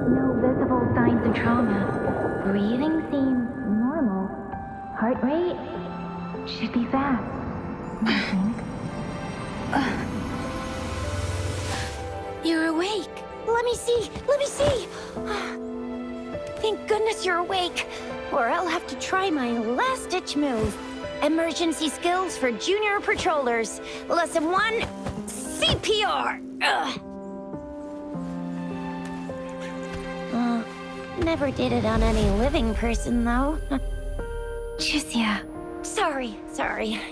No visible signs of trauma. Breathing seems normal. Heart rate should be fast, I think. You're awake. Let me see! Let me see! Thank goodness you're awake, or I'll have to try my last-ditch move. Emergency skills for junior patrollers. Lesson 1, CPR! Never did it on any living person, though. Jusia. Sorry.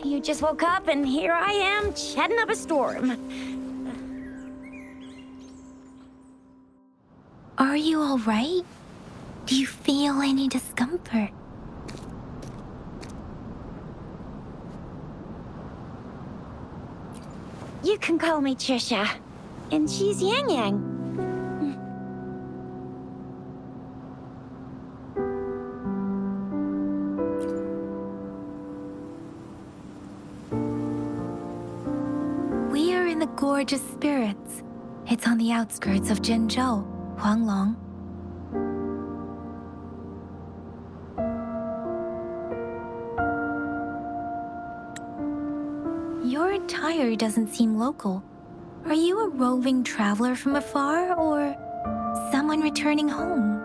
You just woke up, and here I am, chatting up a storm. Are you all right? Do you feel any discomfort? You can call me Trisha, and she's Yang Yang. We are in the Gorgeous Spirits. It's on the outskirts of Jinzhou, Huanglong. Your attire doesn't seem local. Are you a roving traveler from afar, or someone returning home?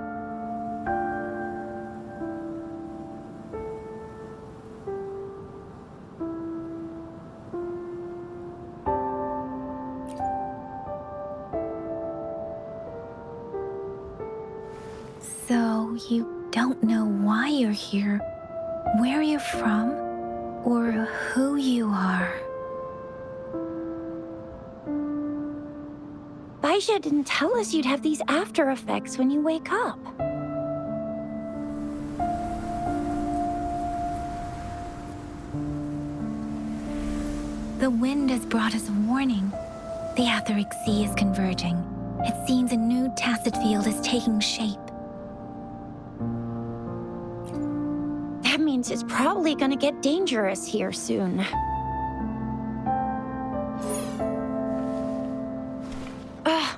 So you don't know why you're here, where you're from, or who you are. Baisha didn't tell us you'd have these after effects when you wake up. The wind has brought us a warning. The Etheric Sea is converging. It seems a new tacit field is taking shape. That means it's probably gonna get dangerous here soon.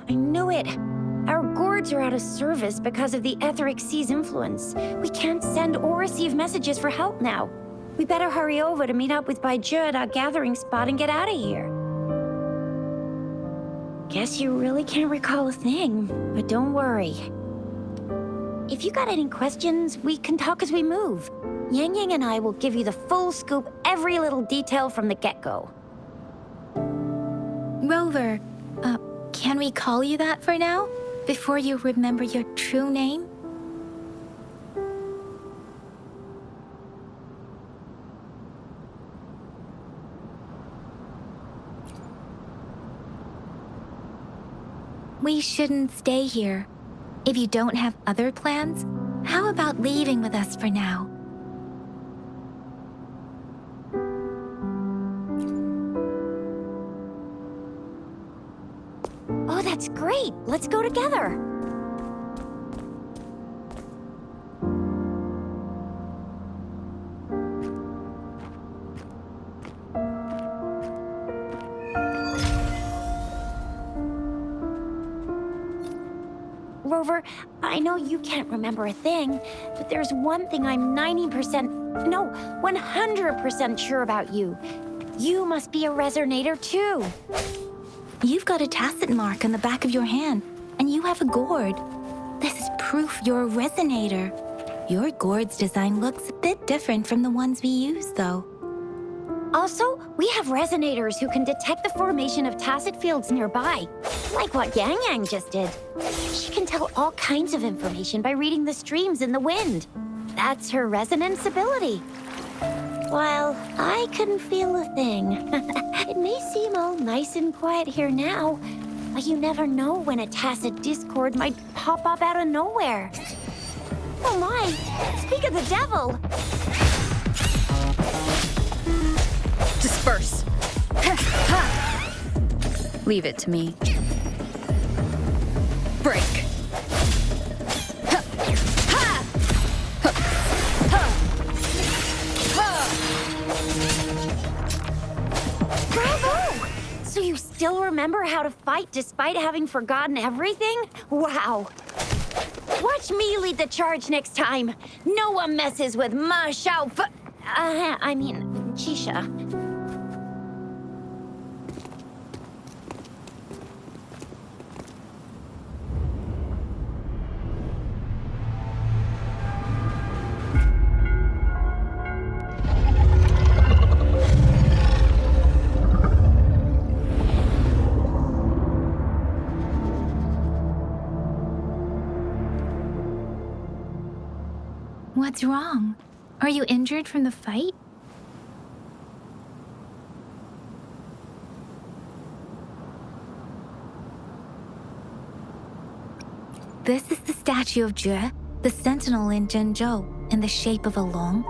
I knew it. Our gourds are out of service because of the Etheric Sea's influence. We can't send or receive messages for help now. We better hurry over to meet up with Baizhi at our gathering spot and get out of here. Guess you really can't recall a thing, but don't worry. If you got any questions, we can talk as we move. Yang Yang and I will give you the full scoop, every little detail from the get-go. Rover, can we call you that for now? Before you remember your true name? We shouldn't stay here. If you don't have other plans, how about leaving with us for now? Oh, that's great. Let's go together. Rover, I know you can't remember a thing, but there's one thing I'm 100% sure about you. You must be a resonator too. You've got a tacit mark on the back of your hand, and you have a gourd. This is proof you're a resonator. Your gourd's design looks a bit different from the ones we use, though. Also, we have resonators who can detect the formation of tacit fields nearby, like what Yang Yang just did. She can tell all kinds of information by reading the streams in the wind. That's her resonance ability. While I couldn't feel a thing. It may seem all nice and quiet here now, but you never know when a tacit discord might pop up out of nowhere. Oh my, speak of the devil! Disperse. Leave it to me. Break. Bravo! So you still remember remember how to fight despite having forgotten everything? Wow. Watch me lead the charge next time. No one messes with my Chisha. What's wrong? Are you injured from the fight? This is the statue of Jue, the sentinel in Zhenzhou, in the shape of a long.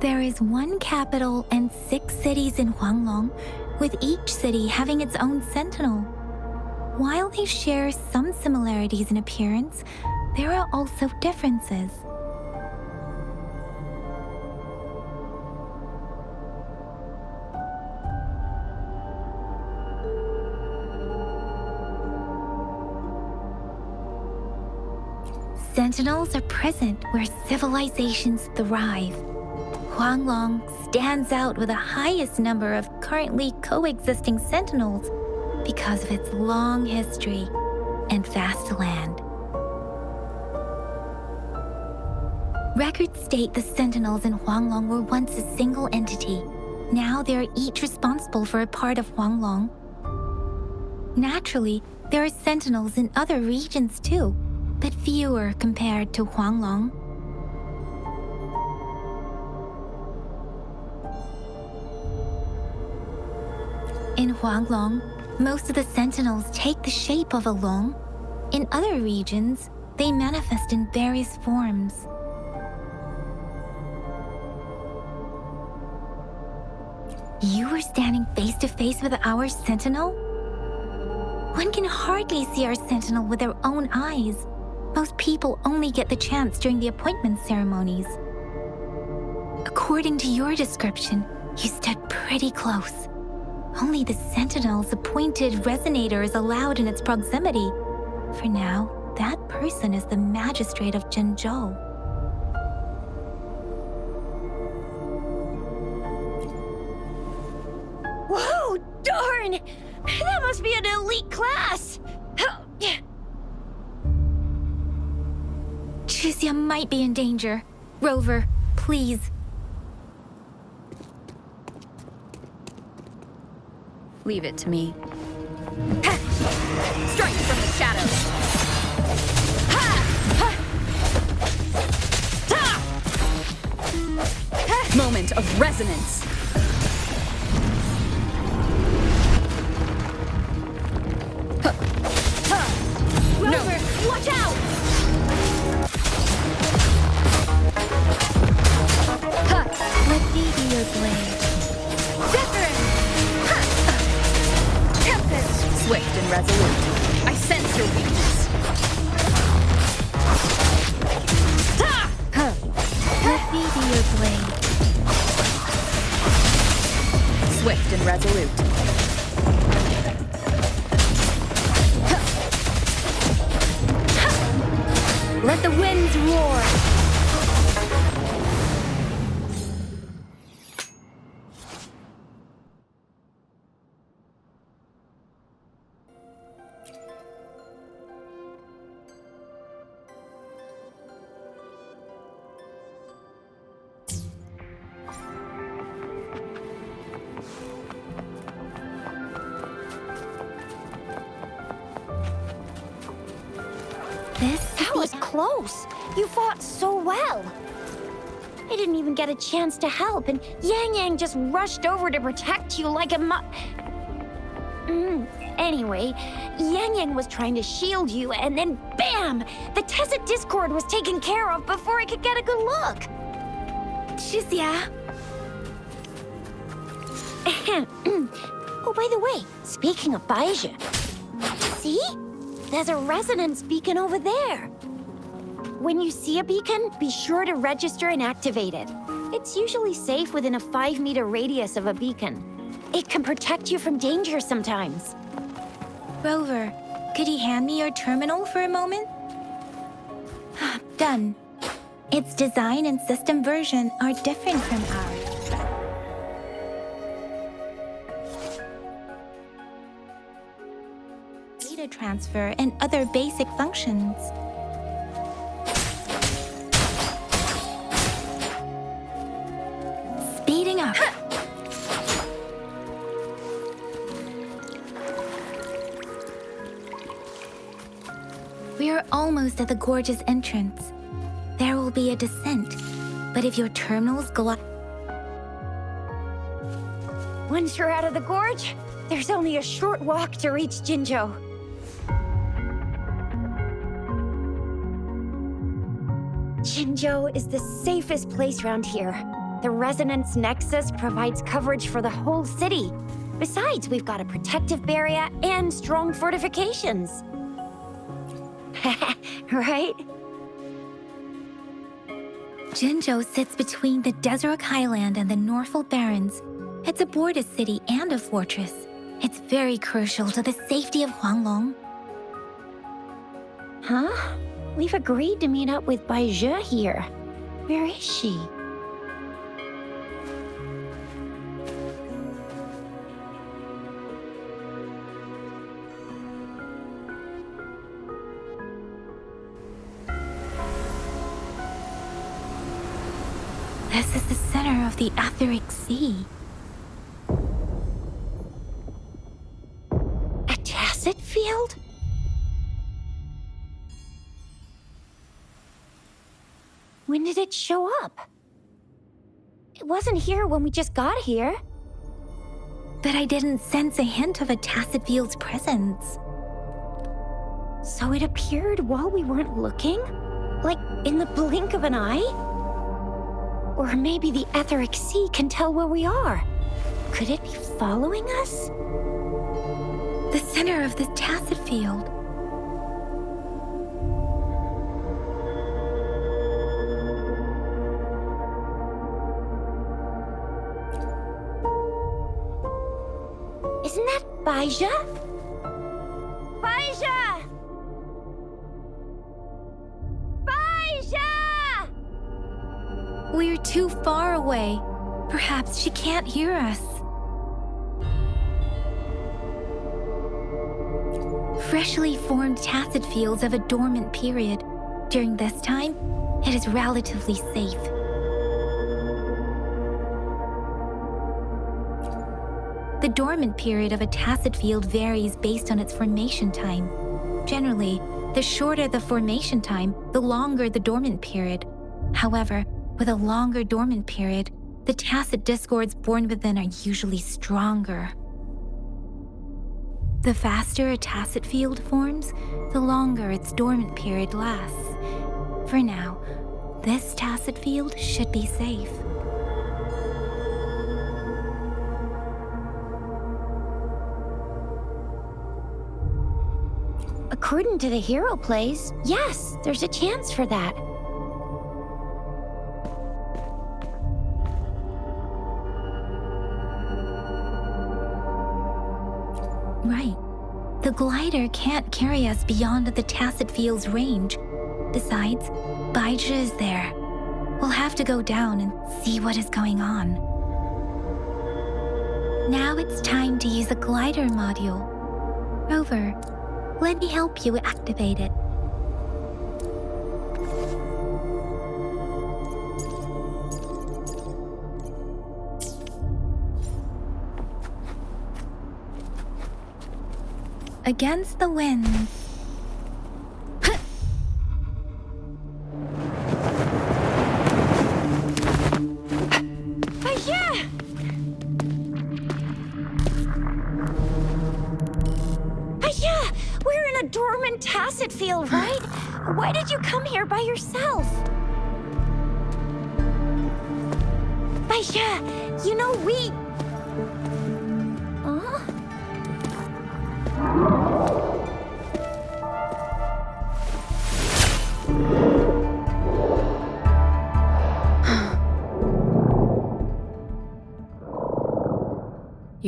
There is one capital and 6 cities in Huanglong, with each city having its own sentinel. While they share some similarities in appearance, there are also differences. Sentinels are present where civilizations thrive. Huanglong stands out with the highest number of currently coexisting sentinels because of its long history and vast land. Records state the sentinels in Huanglong were once a single entity. Now they are each responsible for a part of Huanglong. Naturally, there are sentinels in other regions too, but fewer compared to Huanglong. In Huanglong, most of the sentinels take the shape of a long. In other regions, they manifest in various forms. You were standing face to face with our sentinel? One can hardly see our sentinel with their own eyes. Most people only get the chance during the appointment ceremonies. According to your description, you stood pretty close. Only the sentinel's appointed resonator is allowed in its proximity. For now, that person is the magistrate of Zhenzhou. Whoa, darn! That must be an elite class! Chixia might be in danger. Rover, please. Leave it to me. Strike from the shadows! Moment of resonance! Rover, watch out! Let me be your blade. Swift and resolute. I sense your weakness. Let me be your blade. Swift and resolute. Let the winds roar! That was close. You fought so well. I didn't even get a chance to help, and Yang Yang just rushed over to protect you like a Anyway, Yang Yang was trying to shield you, and then BAM! The Tacit Discord was taken care of before I could get a good look. Chixia. Oh, by the way, speaking of Baizhi, see? There's a resonance beacon over there. When you see a beacon, be sure to register and activate it. It's usually safe within a 5-meter radius of a beacon. It can protect you from danger sometimes. Rover, could you hand me your terminal for a moment? Done. Its design and system version are different from ours. Data transfer and other basic functions. Speeding up. We are almost at the gorge's entrance. There will be a descent, but if your terminals glide... Once you're out of the gorge, there's only a short walk to reach Jinzhou. Jinzhou is the safest place around here. The Resonance Nexus provides coverage for the whole city. Besides, we've got a protective barrier and strong fortifications. Right? Jinzhou sits between the Desert Highland and the Norfolk Barrens. It's a border city and a fortress. It's very crucial to the safety of Huanglong. Huh? We've agreed to meet up with Bai Zhe here. Where is she? This is the center of the Etheric Sea. A tacit field? When did it show up? It wasn't here when we just got here. But I didn't sense a hint of a tacit field's presence. So it appeared while we weren't looking? Like in the blink of an eye? Or maybe the Etheric Sea can tell where we are. Could it be following us? The center of the tacit field. Isn't that Bai Zhe? Bai Zhe! Bai Zhe! We're too far away. Perhaps she can't hear us. Freshly formed tacit fields have a dormant period. During this time, it is relatively safe. The dormant period of a tacit field varies based on its formation time. Generally, the shorter the formation time, the longer the dormant period. However, with a longer dormant period, the tacit discords born within are usually stronger. The faster a tacit field forms, the longer its dormant period lasts. For now, this tacit field should be safe. According to the hero plays, yes, there's a chance for that. Right. The glider can't carry us beyond the tacit field's range. Besides, Bai Zhe is there. We'll have to go down and see what is going on. Now it's time to use the glider module. Rover, let me help you activate it. Against the wind. We're in a dormant tacit field, right? Why did you come here by yourself? Bai Zhe, you know we... Huh?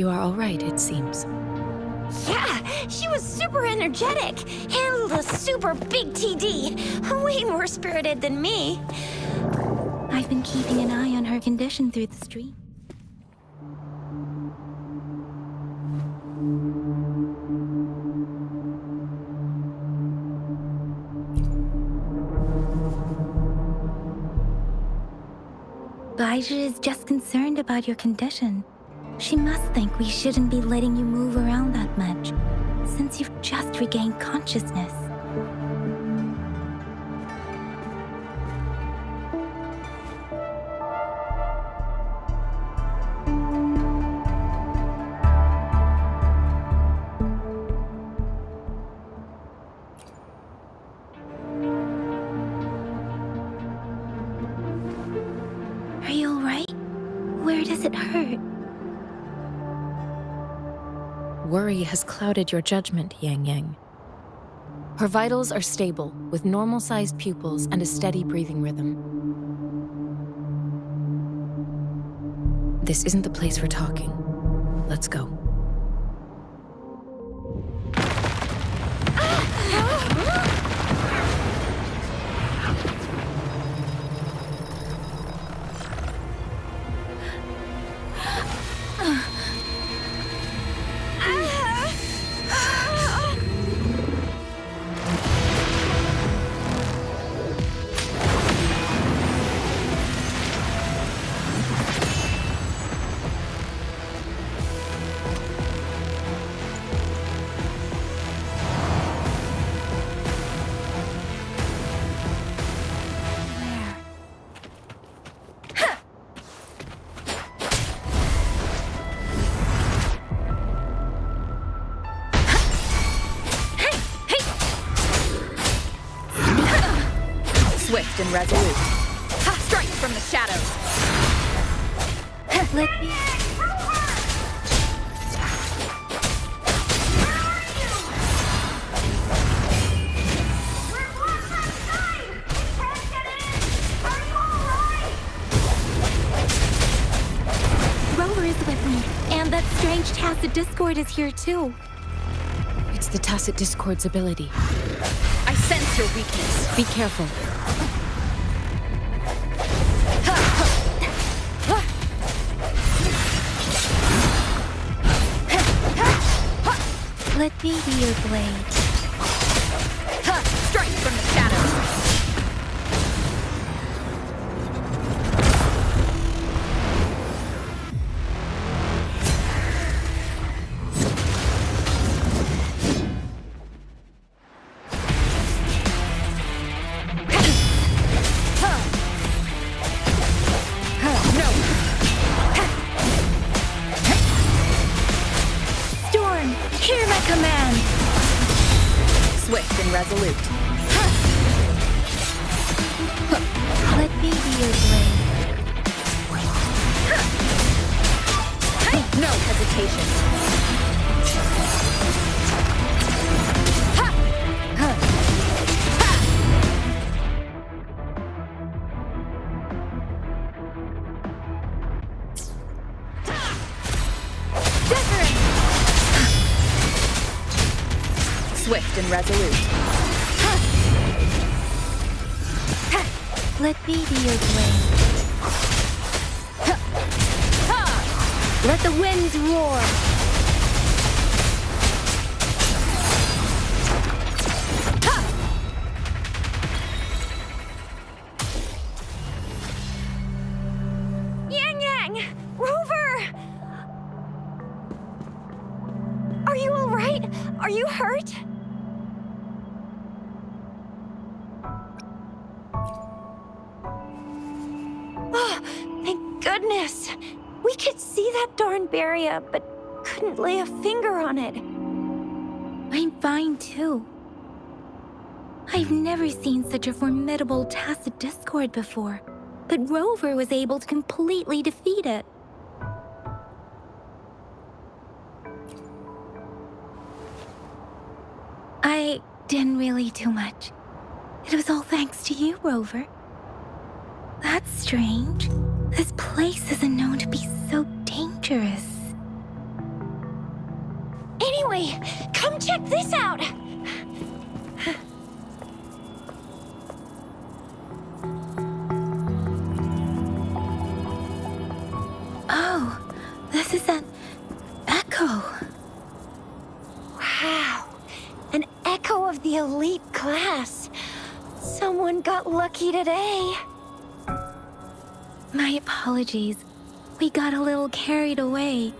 You are all right, it seems. Yeah, she was super energetic. Handled a super big TD. Way more spirited than me. I've been keeping an eye on her condition through the stream. Baija is just concerned about your condition. She must think we shouldn't be letting you move around that much, since you've just regained consciousness. Are you all right? Where does it hurt? Worry has clouded your judgment, Yang Yang. Her vitals are stable, with normal-sized pupils and a steady breathing rhythm. This isn't the place for talking. Let's go. Swift and resolute. Strike from the shadows. Let me... Rover is with me, and that strange tacit discord is here too. It's the Tacit Discord's ability. I sense your weakness. Be careful. Let me be your blade. Strike from the shadows. Storm, hear my command! Swift and resolute. Let me be your blade. No hesitation. Swift and resolute. Let me be your blade. Let the winds roar. Yang Yang! Rover! Are you all right? Are you hurt? Oh, thank goodness. We could see that darn barrier, but couldn't lay a finger on it. I'm fine too. I've never seen such a formidable tacit discord before, but Rover was able to completely defeat it. I didn't really do much. It was all thanks to you, Rover. That's strange. This place isn't known to be so dangerous. Anyway, come check this out! Oh, this is an echo. Wow, an echo of the elite class. Someone got lucky today. My apologies. We got a little carried away.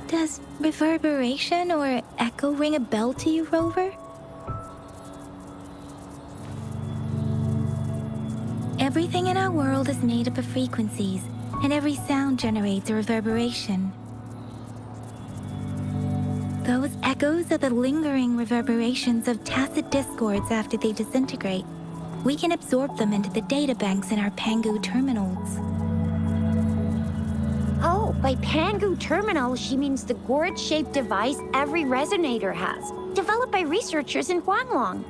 Does reverberation or echo ring a bell to you, Rover? Everything in our world is made up of frequencies, and every sound generates a reverberation. Those echoes are the lingering reverberations of tacit discords after they disintegrate. We can absorb them into the databanks in our Pangu terminals. Oh, by Pangu Terminal, she means the gourd-shaped device every resonator has, developed by researchers in Huanglong.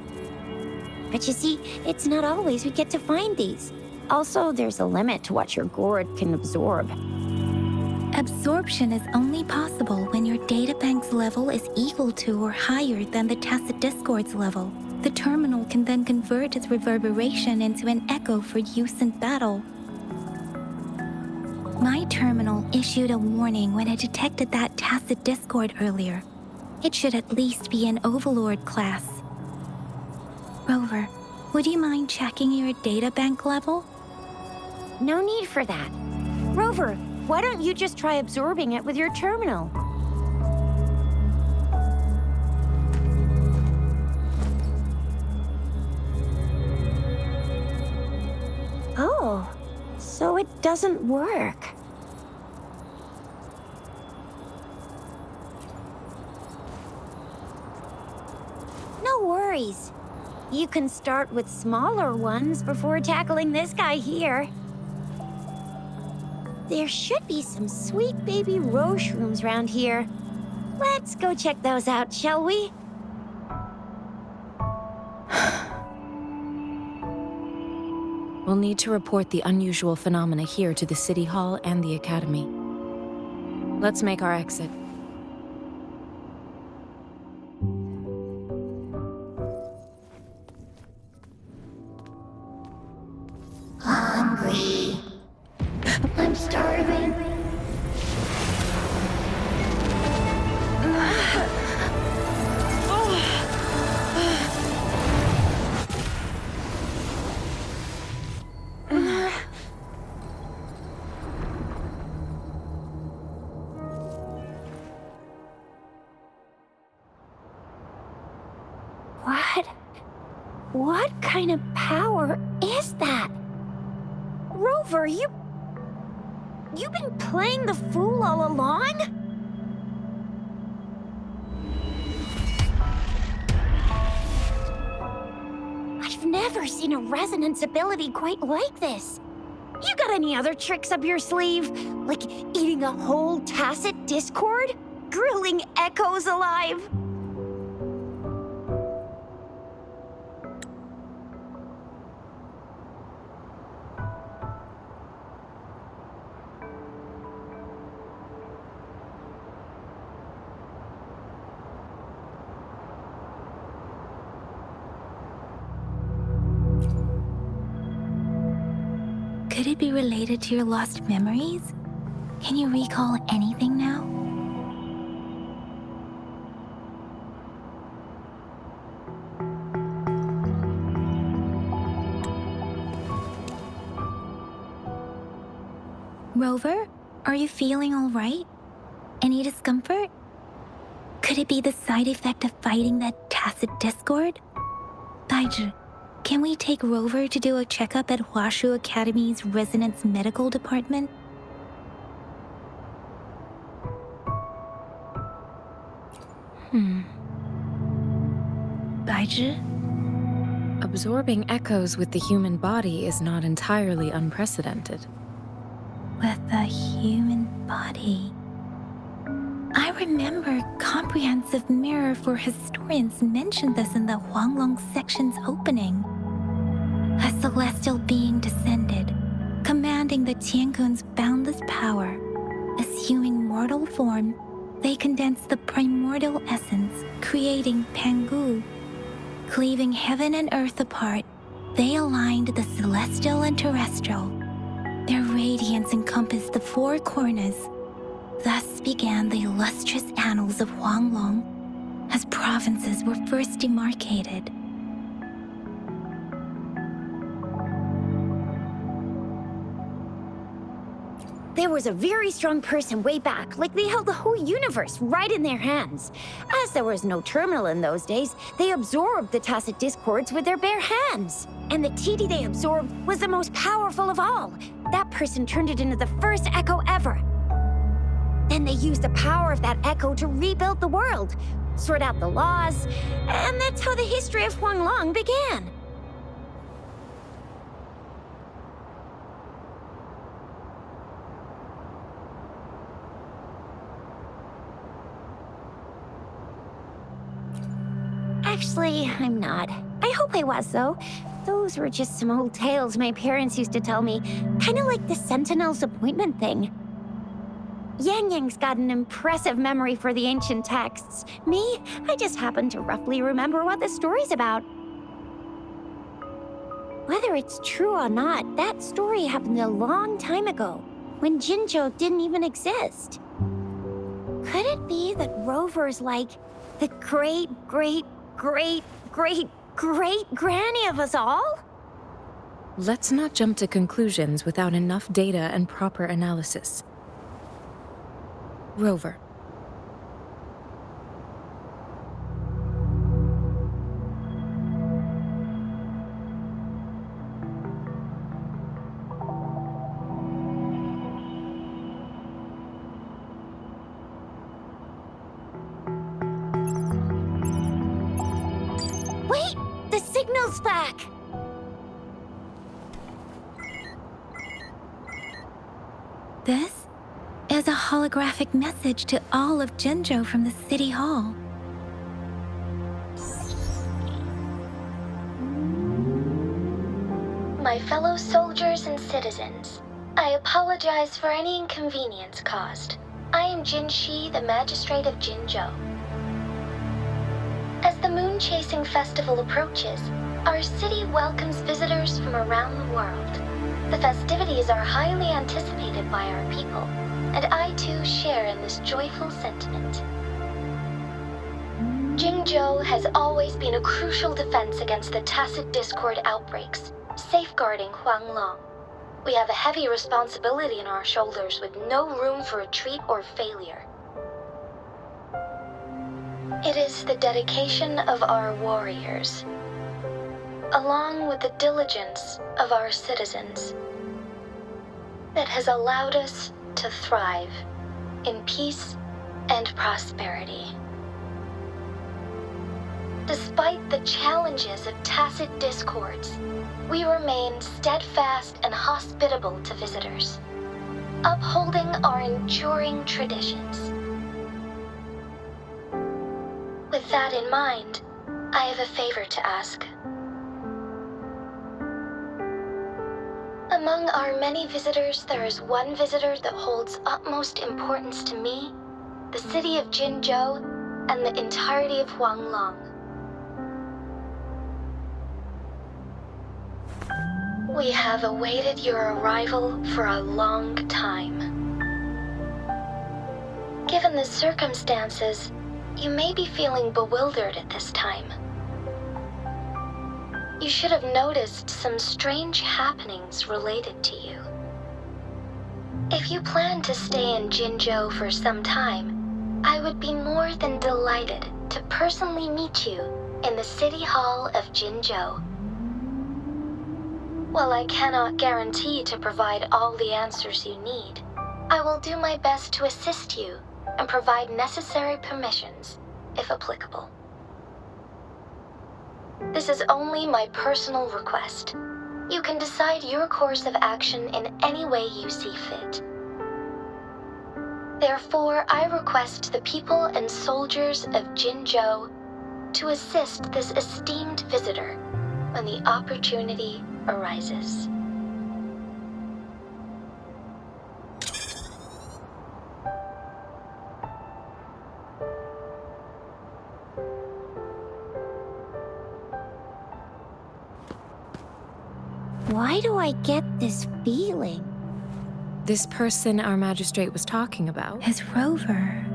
But you see, it's not always we get to find these. Also, there's a limit to what your gourd can absorb. Absorption is only possible when your databank's level is equal to or higher than the tacit discord's level. The terminal can then convert its reverberation into an echo for use in battle. My terminal issued a warning when it detected that tacit discord earlier. It should at least be an Overlord class. Rover, would you mind checking your databank level? No need for that. Rover, why don't you just try absorbing it with your terminal? Oh, so it doesn't work. No worries. You can start with smaller ones before tackling this guy here. There should be some sweet baby rose shrooms around here. Let's go check those out, shall we? We'll need to report the unusual phenomena here to the City Hall and the Academy. Let's make our exit. Hungry. I'm starving. What kind of power is that? Rover, you've been playing the fool all along? I've never seen a resonance ability quite like this. You got any other tricks up your sleeve? Like eating a whole tacit discord? Grilling echoes alive? Could it be related to your lost memories? Can you recall anything now? Rover, are you feeling all right? Any discomfort? Could it be the side effect of fighting that tacit discord? Daiju, can we take Rover to do a checkup at Hwashu Academy's Resonance Medical Department? Daiju? Absorbing echoes with the human body is not entirely unprecedented. With the human body. I remember Comprehensive Mirror for Historians mentioned this in the Huanglong section's opening. A celestial being descended, commanding the Tiankun's boundless power, assuming mortal form, They condensed the primordial essence, creating Pangu. Cleaving heaven and earth apart, they aligned the celestial and terrestrial. Their radiance encompassed the four corners. Thus began the illustrious annals of Huanglong, as provinces were first demarcated. There was a very strong person way back, like they held the whole universe right in their hands. As there was no terminal in those days, they absorbed the tacit discords with their bare hands. And the TD they absorbed was the most powerful of all. That person turned it into the first echo ever. Then they used the power of that echo to rebuild the world, sort out the laws, and that's how the history of Huanglong began. Actually, I'm not. I hope I was, though. Those were just some old tales my parents used to tell me, kind of like the Sentinel's appointment thing. Yang Yang's got an impressive memory for the ancient texts. Me, I just happen to roughly remember what the story's about. Whether it's true or not, that story happened a long time ago, when Jinzhou didn't even exist. Could it be that Rover's like the great-great-great-great-great-granny of us all? Let's not jump to conclusions without enough data and proper analysis. Rover. Wait! The signal's back! This is a holographic message to all of Jinzhou from the City Hall. My fellow soldiers and citizens, I apologize for any inconvenience caused. I am Jin Shi, the Magistrate of Jinzhou. As the moon-chasing festival approaches, our city welcomes visitors from around the world. The festivities are highly anticipated by our people, and I too share in this joyful sentiment. Jinzhou has always been a crucial defense against the tacit discord outbreaks, safeguarding Huanglong. We have a heavy responsibility on our shoulders with no room for retreat or failure. It is the dedication of our warriors, along with the diligence of our citizens, that has allowed us to thrive in peace and prosperity. Despite the challenges of tacit discords, we remain steadfast and hospitable to visitors, upholding our enduring traditions. With that in mind, I have a favor to ask. Among our many visitors, there is one visitor that holds utmost importance to me, the city of Jinzhou, and the entirety of Huanglong. We have awaited your arrival for a long time. Given the circumstances, you may be feeling bewildered at this time. You should have noticed some strange happenings related to you. If you plan to stay in Jinzhou for some time, I would be more than delighted to personally meet you in the City Hall of Jinzhou. While I cannot guarantee to provide all the answers you need, I will do my best to assist you and provide necessary permissions, if applicable. This is only my personal request. You can decide your course of action in any way you see fit. Therefore, I request the people and soldiers of Jinzhou to assist this esteemed visitor when the opportunity arises. Why do I get this feeling? This person our magistrate was talking about? Is Rover.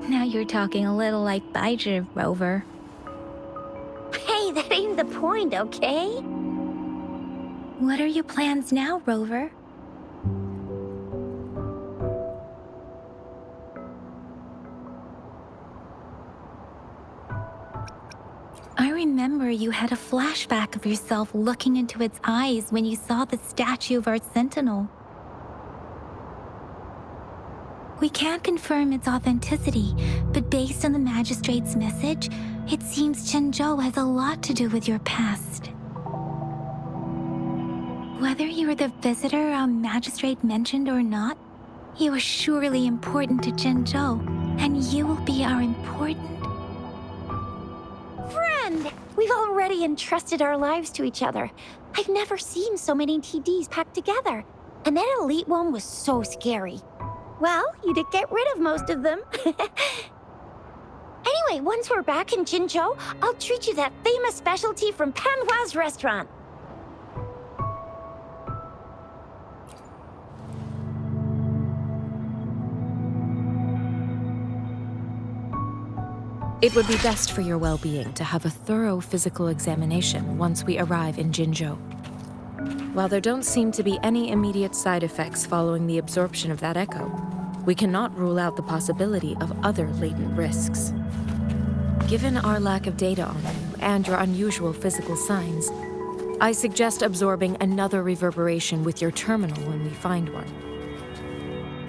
Now you're talking a little like Bijah, Rover. Hey, that ain't the point, okay? What are your plans now, Rover? I remember you had a flashback of yourself looking into its eyes when you saw the statue of our sentinel. We can't confirm its authenticity, but based on the magistrate's message, it seems Zhenzhou has a lot to do with your past. Whether you were the visitor our magistrate mentioned or not, you are surely important to Zhenzhou, and you will be our important... Friend! We've already entrusted our lives to each other. I've never seen so many TDs packed together. And that elite one was so scary. Well, you did get rid of most of them. Anyway, once we're back in Jinzhou, I'll treat you that famous specialty from Panhua's restaurant. It would be best for your well-being to have a thorough physical examination once we arrive in Jinzhou. While there don't seem to be any immediate side effects following the absorption of that echo, we cannot rule out the possibility of other latent risks. Given our lack of data on you and your unusual physical signs, I suggest absorbing another reverberation with your terminal when we find one.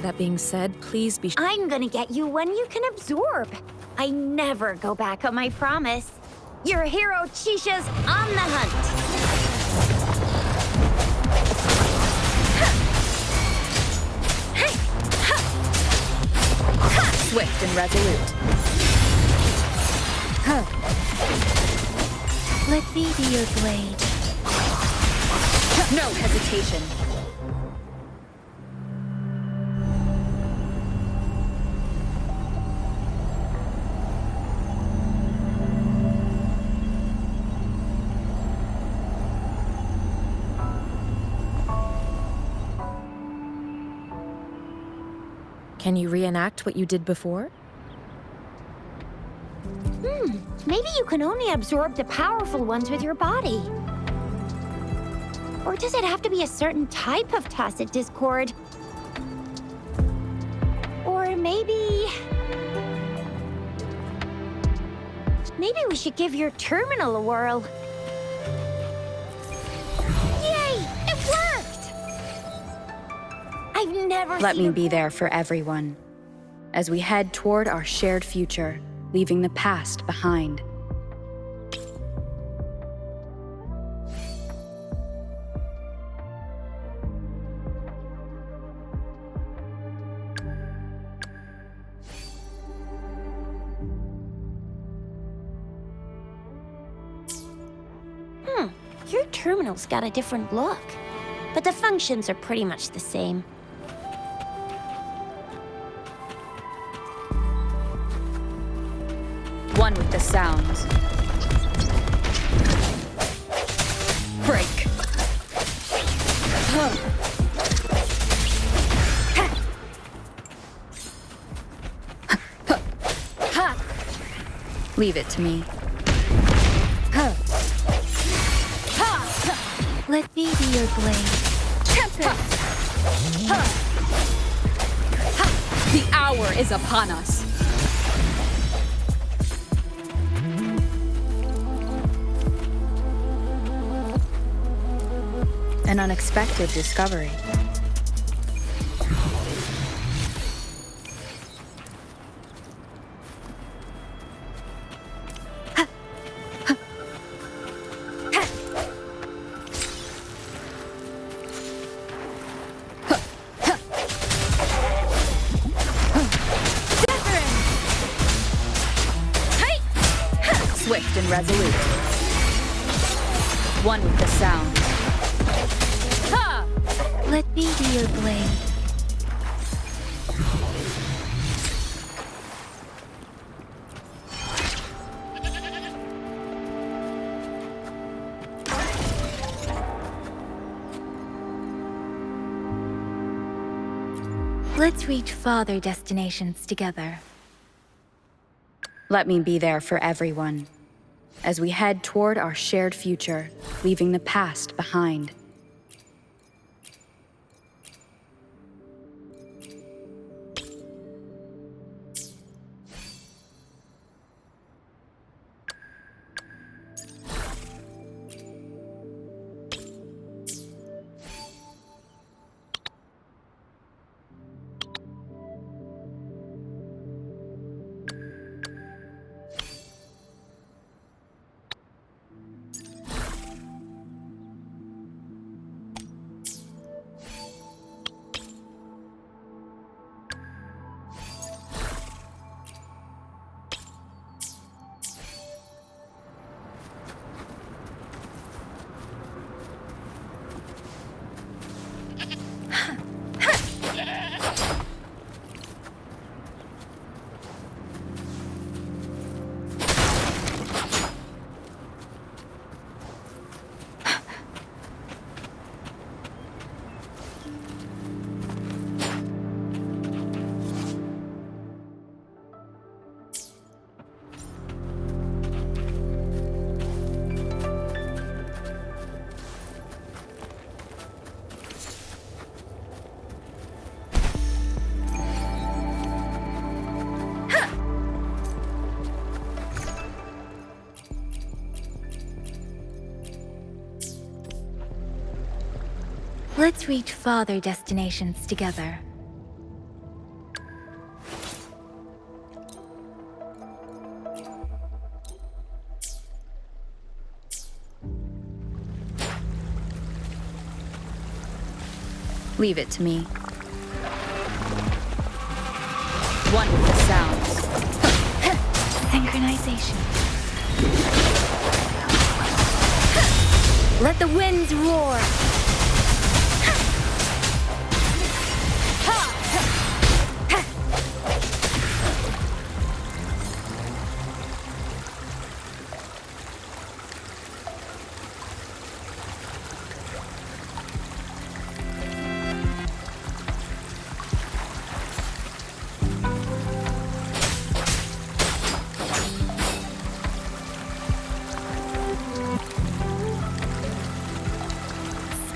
That being said, please be sure. I'm gonna get you one you can absorb. I never go back on my promise. Your hero Chisha's on the hunt. Swift and resolute. Let me be your blade. No hesitation. Can you reenact what you did before? Maybe you can only absorb the powerful ones with your body. Or does it have to be a certain type of tacit discord? Or maybe we should give your terminal a whirl. Yay! It worked! I've never Let seen me a be there for everyone as we head toward our shared future, leaving the past behind. Your terminal's got a different look, but the functions are pretty much the same. One with the sounds. Break. Leave it to me. Let me be your blade. The hour is upon us. An unexpected discovery. Swift and resolute. One with the sound. Let me be your blade. Let's reach farther destinations together. Let me be there for everyone, as we head toward our shared future, leaving the past behind. Let's reach farther destinations together. Leave it to me. One with the sounds. Synchronization. Let the winds roar!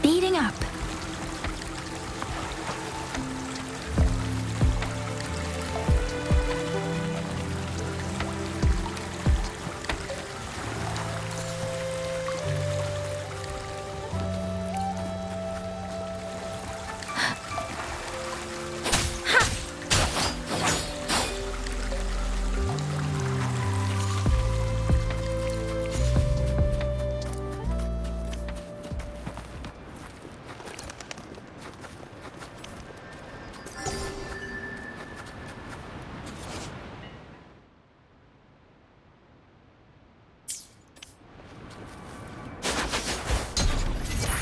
Speeding up.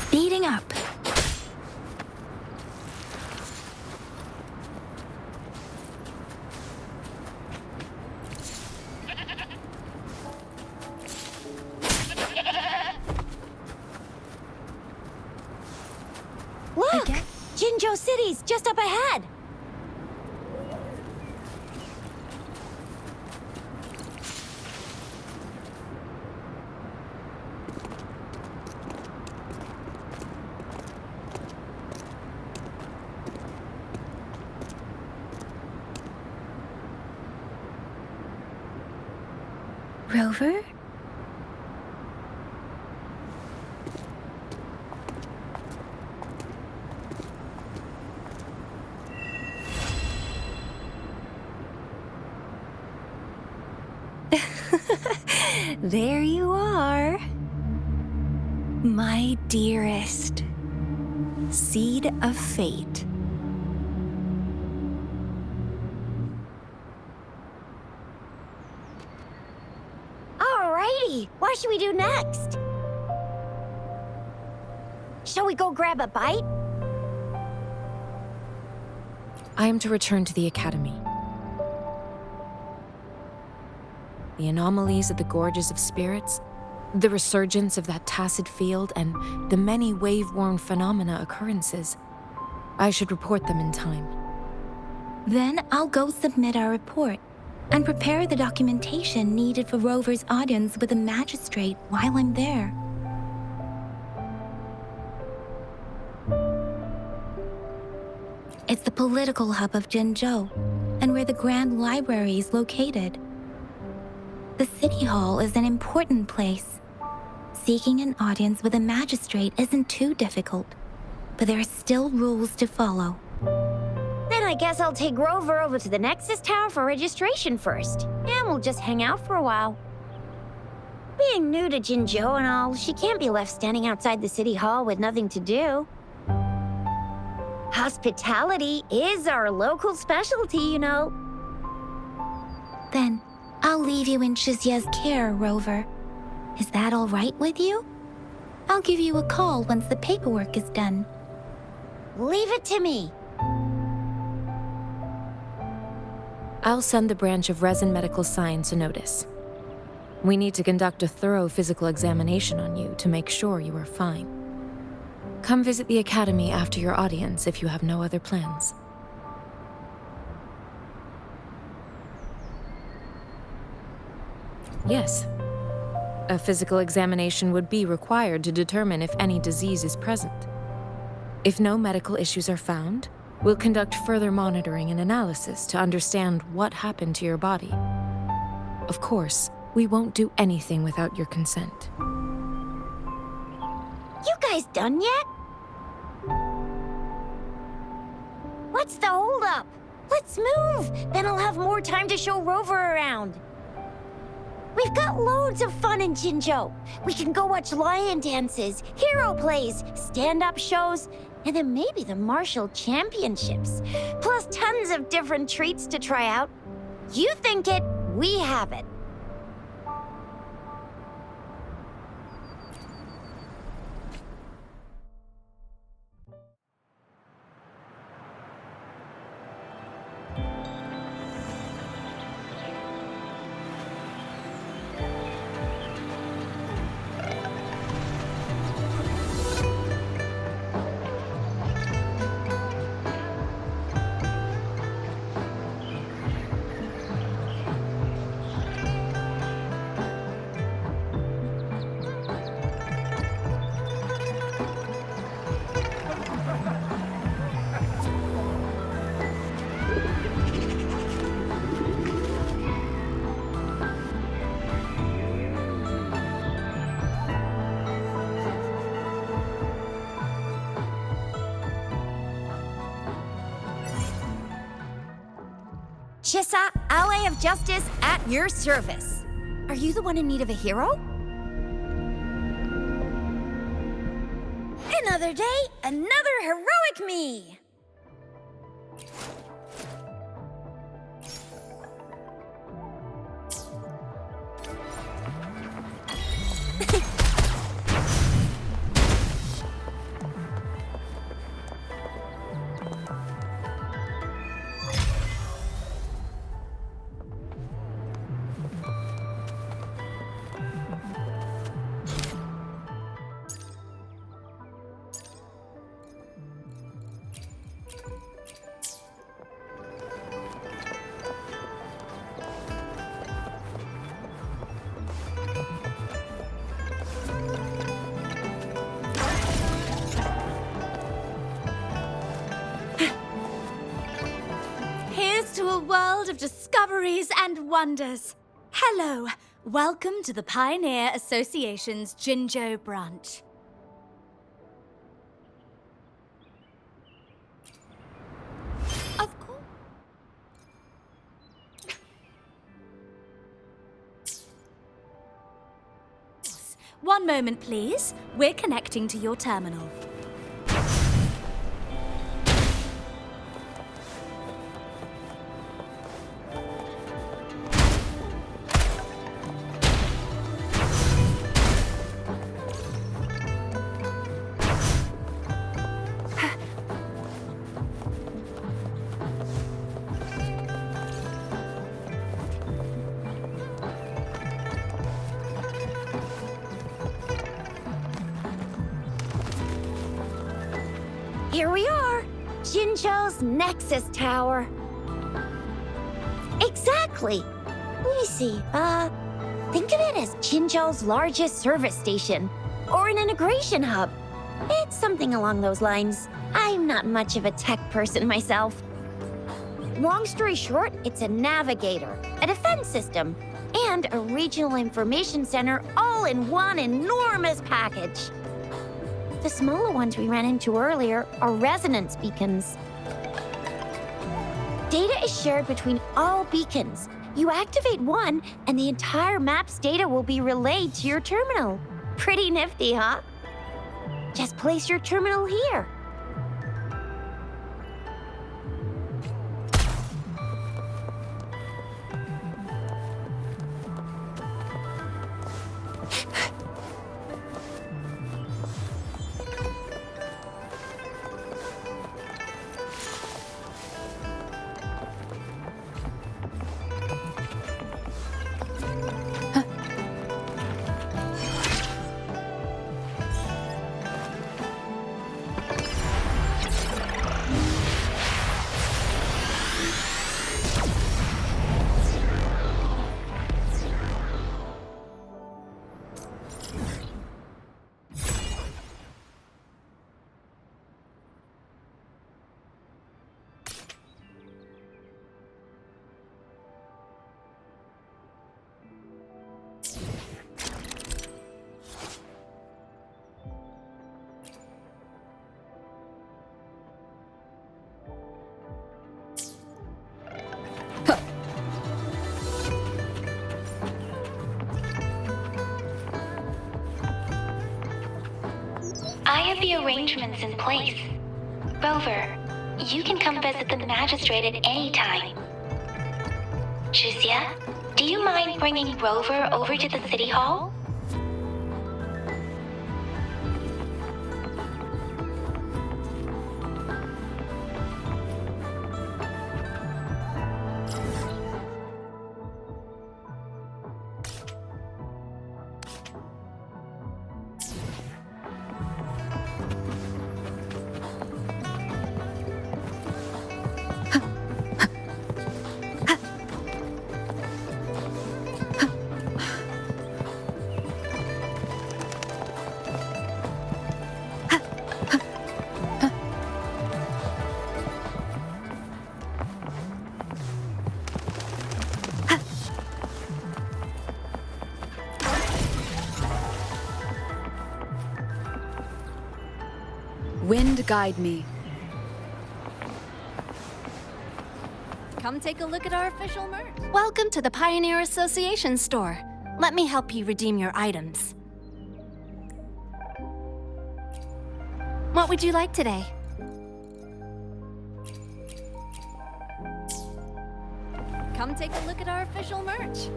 Speeding up. Look! Again? Jinzhou City's just up ahead! Rover? There you are. My dearest. Seed of fate. Alrighty, what should we do next? Shall we go grab a bite? I am to return to the Academy. The anomalies of the Gorges of Spirits, the resurgence of that tacit field, and the many wave-worn phenomena occurrences. I should report them in time. Then I'll go submit our report and prepare the documentation needed for Rover's audience with the magistrate while I'm there. It's the political hub of Jinzhou, and where the Grand Library is located. The City Hall is an important place. Seeking an audience with a magistrate isn't too difficult, but there are still rules to follow. Then I guess I'll take Rover over to the Nexus Tower for registration first, and we'll just hang out for a while. Being new to Jinzhou and all, she can't be left standing outside the City Hall with nothing to do. Hospitality is our local specialty, you know. Then, I'll leave you in Shizia's care, Rover. Is that all right with you? I'll give you a call once the paperwork is done. Leave it to me. I'll send the branch of Resin Medical Science a notice. We need to conduct a thorough physical examination on you to make sure you are fine. Come visit the Academy after your audience if you have no other plans. Yes. A physical examination would be required to determine if any disease is present. If no medical issues are found, we'll conduct further monitoring and analysis to understand what happened to your body. Of course, we won't do anything without your consent. You guys done yet? What's the holdup? Let's move! Then I'll have more time to show Rover around. We've got loads of fun in Jinzhou. We can go watch lion dances, hero plays, stand-up shows, and then maybe the martial championships. Plus tons of different treats to try out. You think it, we have it. Chissa, Ally of Justice, at your service. Are you the one in need of a hero? Another day, another heroic me! To a world of discoveries and wonders. Hello, welcome to the Pioneer Association's Jinzhou branch. Of course. One moment, please. We're connecting to your terminal. Here we are, Jinzhou's Nexus Tower. exactly. Let me see. Think of it as Jinzhou's largest service station, or an integration hub. It's something along those lines. I'm not much of a tech person myself. Long story short, it's a navigator, a defense system, and a regional information center all in one enormous package. The smaller ones we ran into earlier are resonance beacons. Data is shared between all beacons. You activate one, and the entire map's data will be relayed to your terminal. Pretty nifty, huh? Just place your terminal here. I have the arrangements in place. Rover, you can come visit the magistrate at any time. Juzia, do you mind bringing Rover over to the city hall? Wind guide me. Come take a look at our official merch. Welcome to the Pioneer Association store. Let me help you redeem your items. What would you like today? Come take a look at our official merch.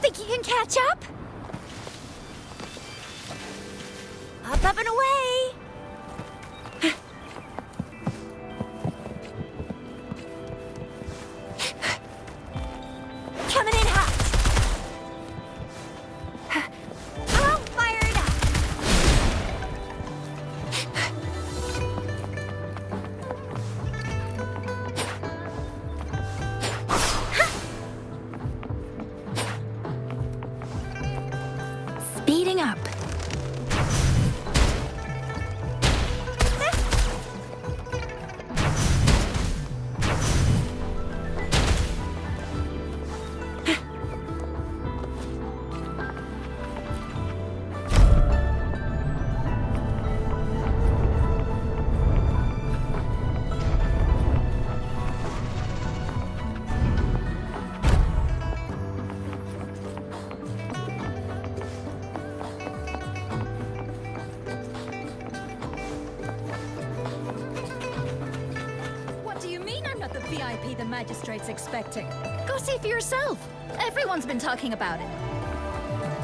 Think you can catch up? Up and away! Coming in hot! All fired up! Speeding up. What do you mean I'm not the VIP the magistrate's expecting? Go see for yourself. Everyone's been talking about it.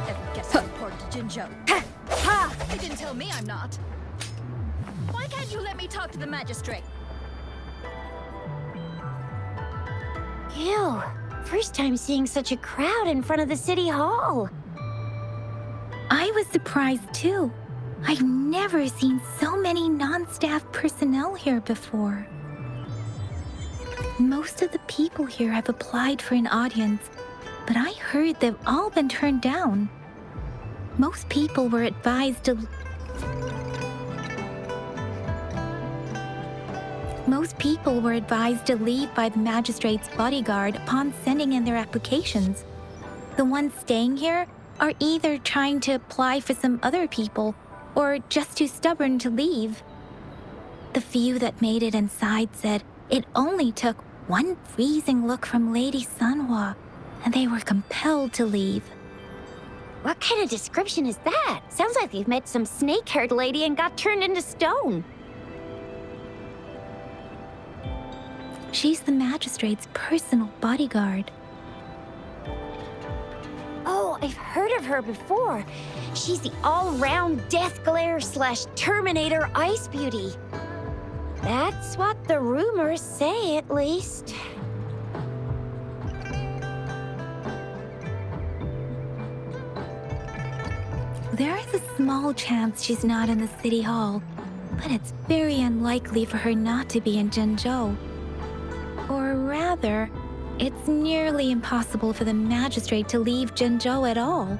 Every guest is important to Jinzhou. Ha! They didn't tell me I'm not. Why can't you let me talk to the magistrate? first time seeing such a crowd in front of the city hall. I was surprised too. I've never seen so many non-staff personnel here before. Most of the people here have applied for an audience, but I heard they've all been turned down. Most people were advised to leave by the magistrate's bodyguard upon sending in their applications. The ones staying here are either trying to apply for some other people or just too stubborn to leave. The few that made it inside said it only took one freezing look from Lady Sanhua, and they were compelled to leave. What kind of description is that? Sounds like they've met some snake-haired lady and got turned into stone. She's the magistrate's personal bodyguard. Oh, I've heard of her before. She's the all-round Death Glare / Terminator Ice Beauty. That's what the rumors say, at least. There is a small chance she's not in the city hall, but it's very unlikely for her not to be in Jinzhou. Or rather, it's nearly impossible for the magistrate to leave Jinzhou at all.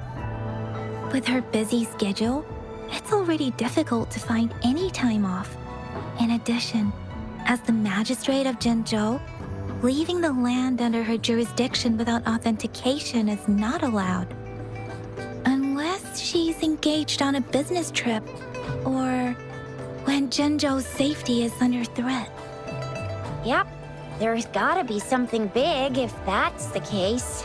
With her busy schedule, it's already difficult to find any time off. In addition, as the magistrate of Jinzhou, leaving the land under her jurisdiction without authentication is not allowed. Unless she's engaged on a business trip, or when Jinzhou's safety is under threat. Yep, there's gotta be something big if that's the case.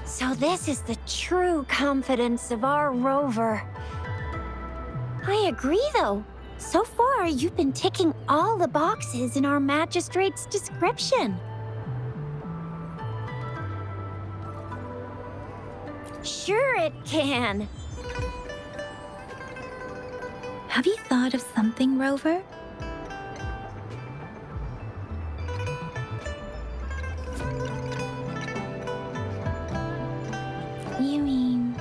So this is the true confidence of our rover. I agree, though. So far, you've been ticking all the boxes in our magistrate's description. Sure it can. Have you thought of something, Rover? You mean...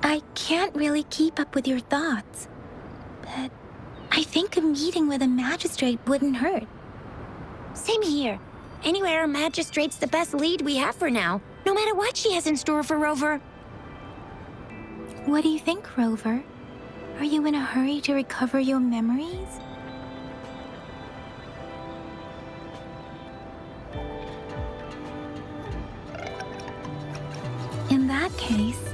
I can't really keep up with your thoughts, but I think a meeting with a magistrate wouldn't hurt. Same here. Anywhere a magistrate's the best lead we have for now, no matter what she has in store for Rover. What do you think, Rover? Are you in a hurry to recover your memories? In that case,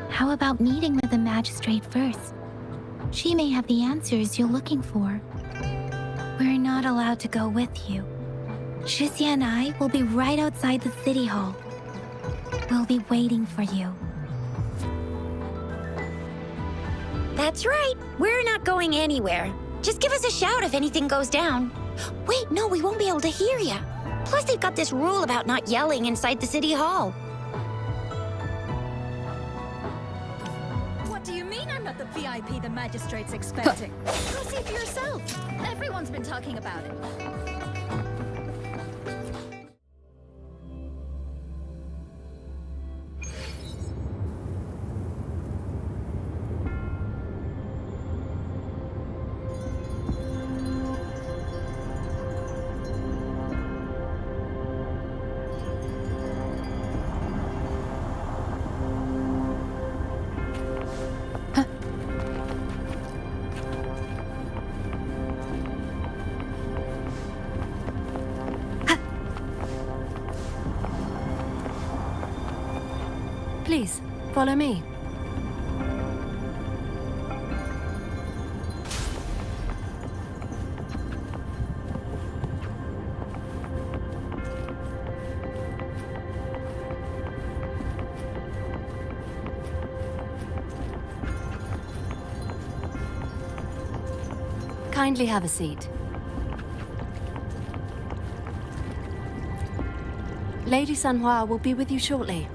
how about meeting with the magistrate first? She may have the answers you're looking for. We're not allowed to go with you. Shixia and I will be right outside the city hall. We'll be waiting for you. That's right. We're not going anywhere. Just give us a shout if anything goes down. Wait, no, we won't be able to hear ya. Plus, they've got this rule about not yelling inside the city hall. What do you mean I'm not the VIP the magistrate's expecting? Go see for yourself. Everyone's been talking about it. Please, follow me. Kindly have a seat. Lady Sanhua will be with you shortly.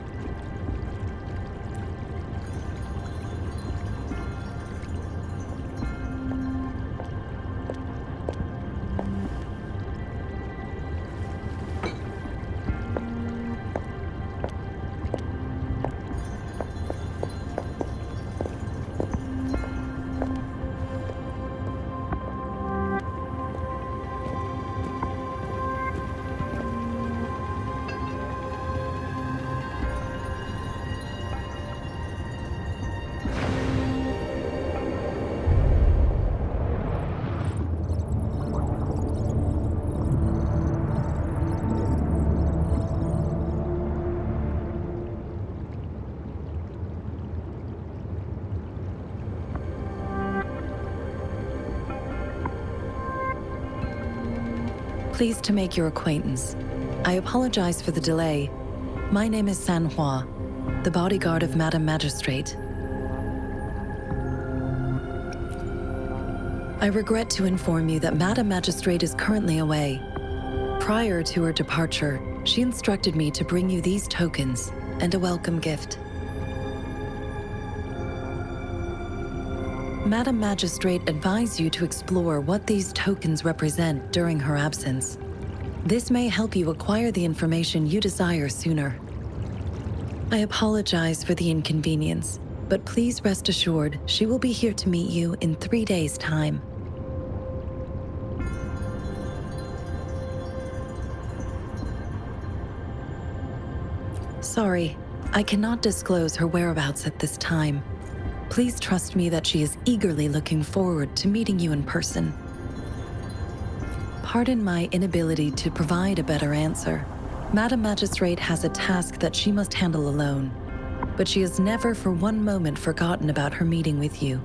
Pleased to make your acquaintance. I apologize for the delay. My name is Sanhua, the bodyguard of Madam Magistrate. I regret to inform you that Madam Magistrate is currently away. Prior to her departure, she instructed me to bring you these tokens and a welcome gift. Madam Magistrate advised you to explore what these tokens represent during her absence. This may help you acquire the information you desire sooner. I apologize for the inconvenience, but please rest assured she will be here to meet you in 3 days' time. Sorry, I cannot disclose her whereabouts at this time. Please trust me that she is eagerly looking forward to meeting you in person. Pardon my inability to provide a better answer. Madam Magistrate has a task that she must handle alone, but she has never for one moment forgotten about her meeting with you.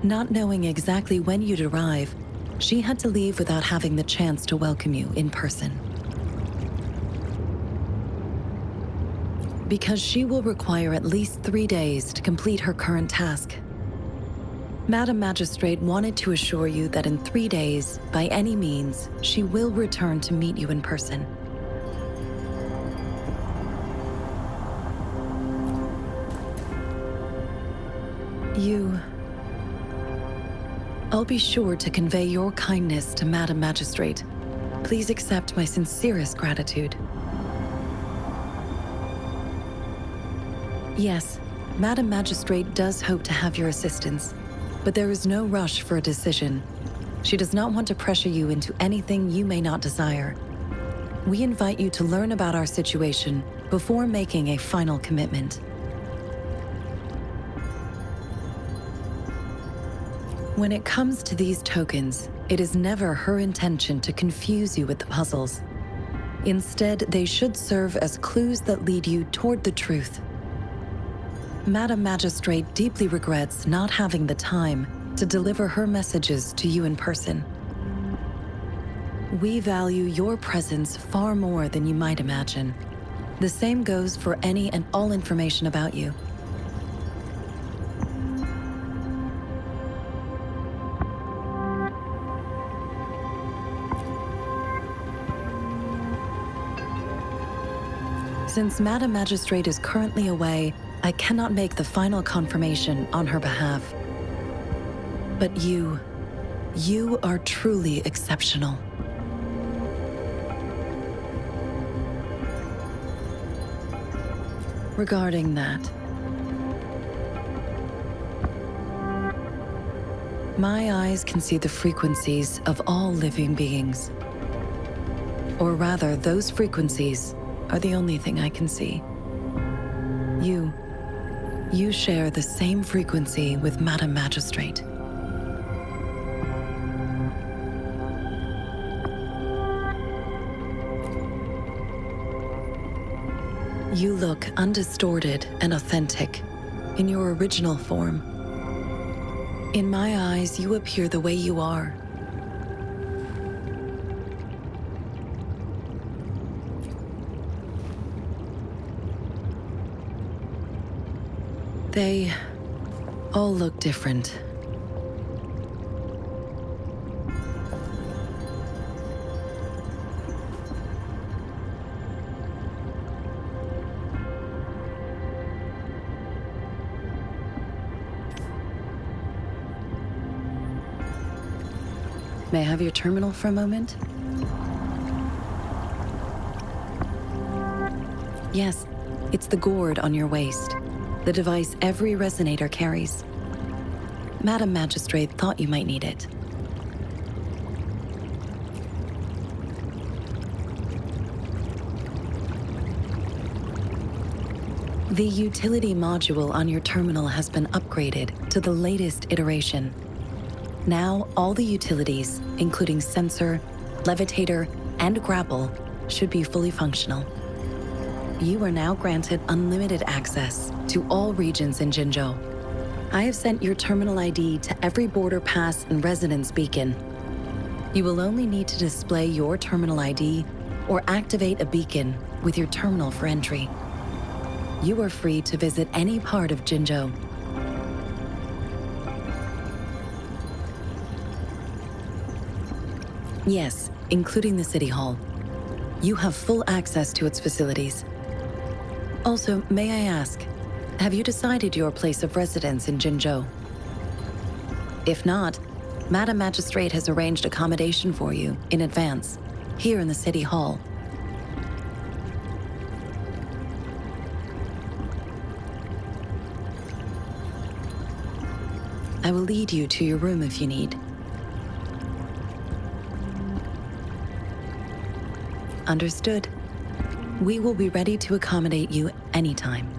Not knowing exactly when you'd arrive, she had to leave without having the chance to welcome you in person. Because she will require at least 3 days to complete her current task. Madam Magistrate wanted to assure you that in 3 days, by any means, she will return to meet you in person. I'll be sure to convey your kindness to Madam Magistrate. Please accept my sincerest gratitude. Yes, Madam Magistrate does hope to have your assistance, but there is no rush for a decision. She does not want to pressure you into anything you may not desire. We invite you to learn about our situation before making a final commitment. When it comes to these tokens, it is never her intention to confuse you with the puzzles. Instead, they should serve as clues that lead you toward the truth. Madam Magistrate deeply regrets not having the time to deliver her messages to you in person. We value your presence far more than you might imagine. The same goes for any and all information about you. Since Madam Magistrate is currently away, I cannot make the final confirmation on her behalf. But you are truly exceptional. Regarding that, my eyes can see the frequencies of all living beings. Or rather, those frequencies are the only thing I can see. You share the same frequency with Madam Magistrate. You look undistorted and authentic in your original form. In my eyes, you appear the way you are. They all look different. May I have your terminal for a moment? Yes, it's the gourd on your waist, the device every resonator carries. Madam Magistrate thought you might need it. The utility module on your terminal has been upgraded to the latest iteration. Now, all the utilities, including sensor, levitator, and grapple, should be fully functional. You are now granted unlimited access to all regions in Jinzhou. I have sent your terminal ID to every border pass and residence beacon. You will only need to display your terminal ID or activate a beacon with your terminal for entry. You are free to visit any part of Jinzhou. Yes, including the City Hall. You have full access to its facilities. Also, may I ask, have you decided your place of residence in Jinzhou? If not, Madam Magistrate has arranged accommodation for you in advance, here in the City Hall. I will lead you to your room if you need. Understood. We will be ready to accommodate you anytime.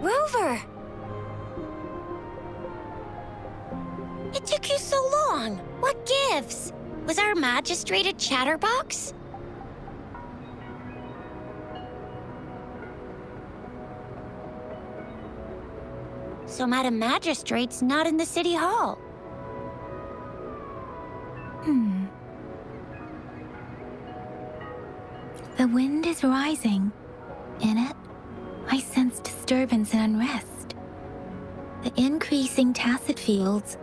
Rover! It took you so long. What gives? Was our magistrate a chatterbox? So Madam Magistrate's not in the City Hall. The wind is rising. In it, I sense disturbance and unrest. The increasing tacit fields,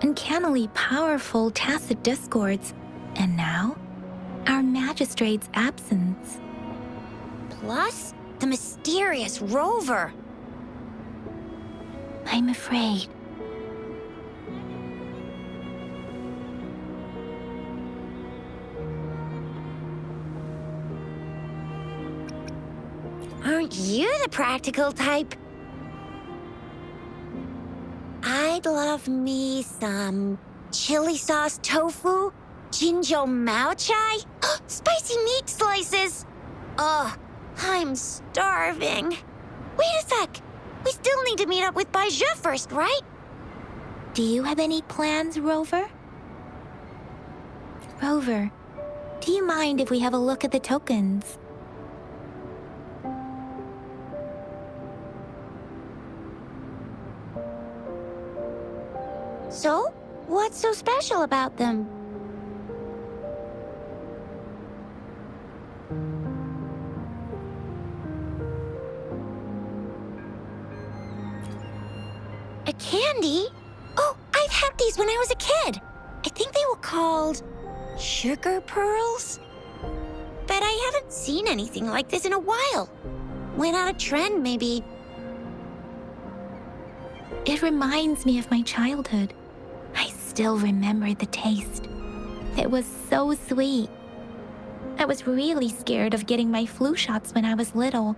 uncannily powerful tacit discords, and now, our magistrate's absence. Plus, the mysterious Rover. I'm afraid. Aren't you the practical type? I'd love me some chili sauce tofu, Jinjo Mao Chai, spicy meat slices. Ugh, I'm starving. Wait a sec. We still need to meet up with Baiju first, right? Do you have any plans, Rover? Rover, do you mind if we have a look at the tokens? So, what's so special about them? A candy? Oh, I've had these when I was a kid. I think they were called sugar pearls. But I haven't seen anything like this in a while. Went out of trend, maybe. It reminds me of my childhood. I still remember the taste. It was so sweet. I was really scared of getting my flu shots when I was little.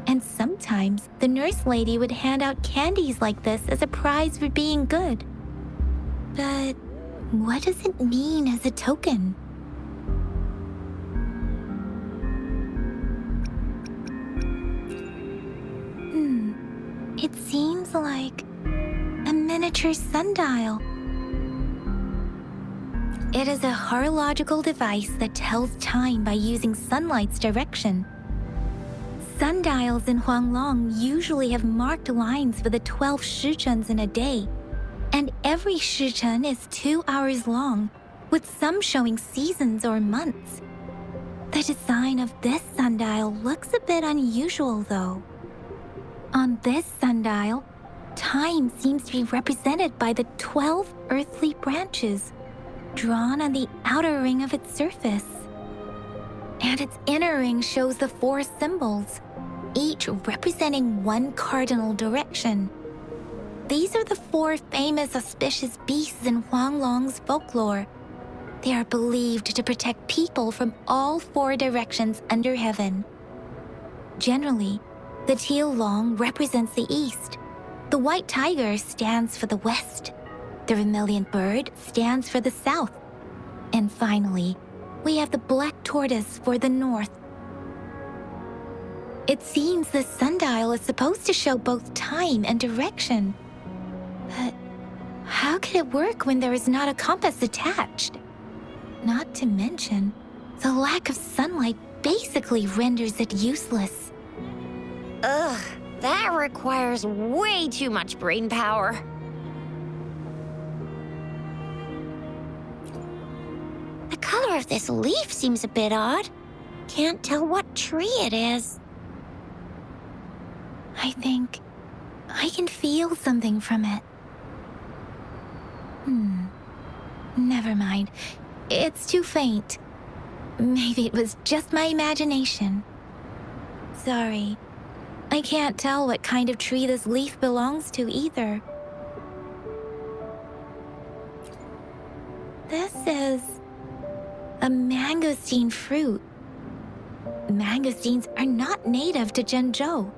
And sometimes the nurse lady would hand out candies like this as a prize for being good. But what does it mean as a token? It seems like a miniature sundial. It is a horological device that tells time by using sunlight's direction. Sundials in Huanglong usually have marked lines for the 12 shichens in a day, and every shichen is 2 hours long, with some showing seasons or months. The design of this sundial looks a bit unusual, though. On this sundial, time seems to be represented by the 12 earthly branches drawn on the outer ring of its surface. And its inner ring shows the 4 symbols, each representing one cardinal direction. These are the 4 famous auspicious beasts in Huanglong's folklore. They are believed to protect people from all 4 directions under heaven. Generally, the teal long represents the east. The white tiger stands for the west. The vermilion bird stands for the south. And finally, we have the black tortoise for the north. It seems the sundial is supposed to show both time and direction. But how can it work when there is not a compass attached? Not to mention, the lack of sunlight basically renders it useless. Ugh, that requires way too much brain power. The color of this leaf seems a bit odd. Can't tell what tree it is. I think I can feel something from it. Never mind. It's too faint. Maybe it was just my imagination. Sorry. I can't tell what kind of tree this leaf belongs to either. This is a mangosteen fruit. Mangosteens are not native to Zhengzhou.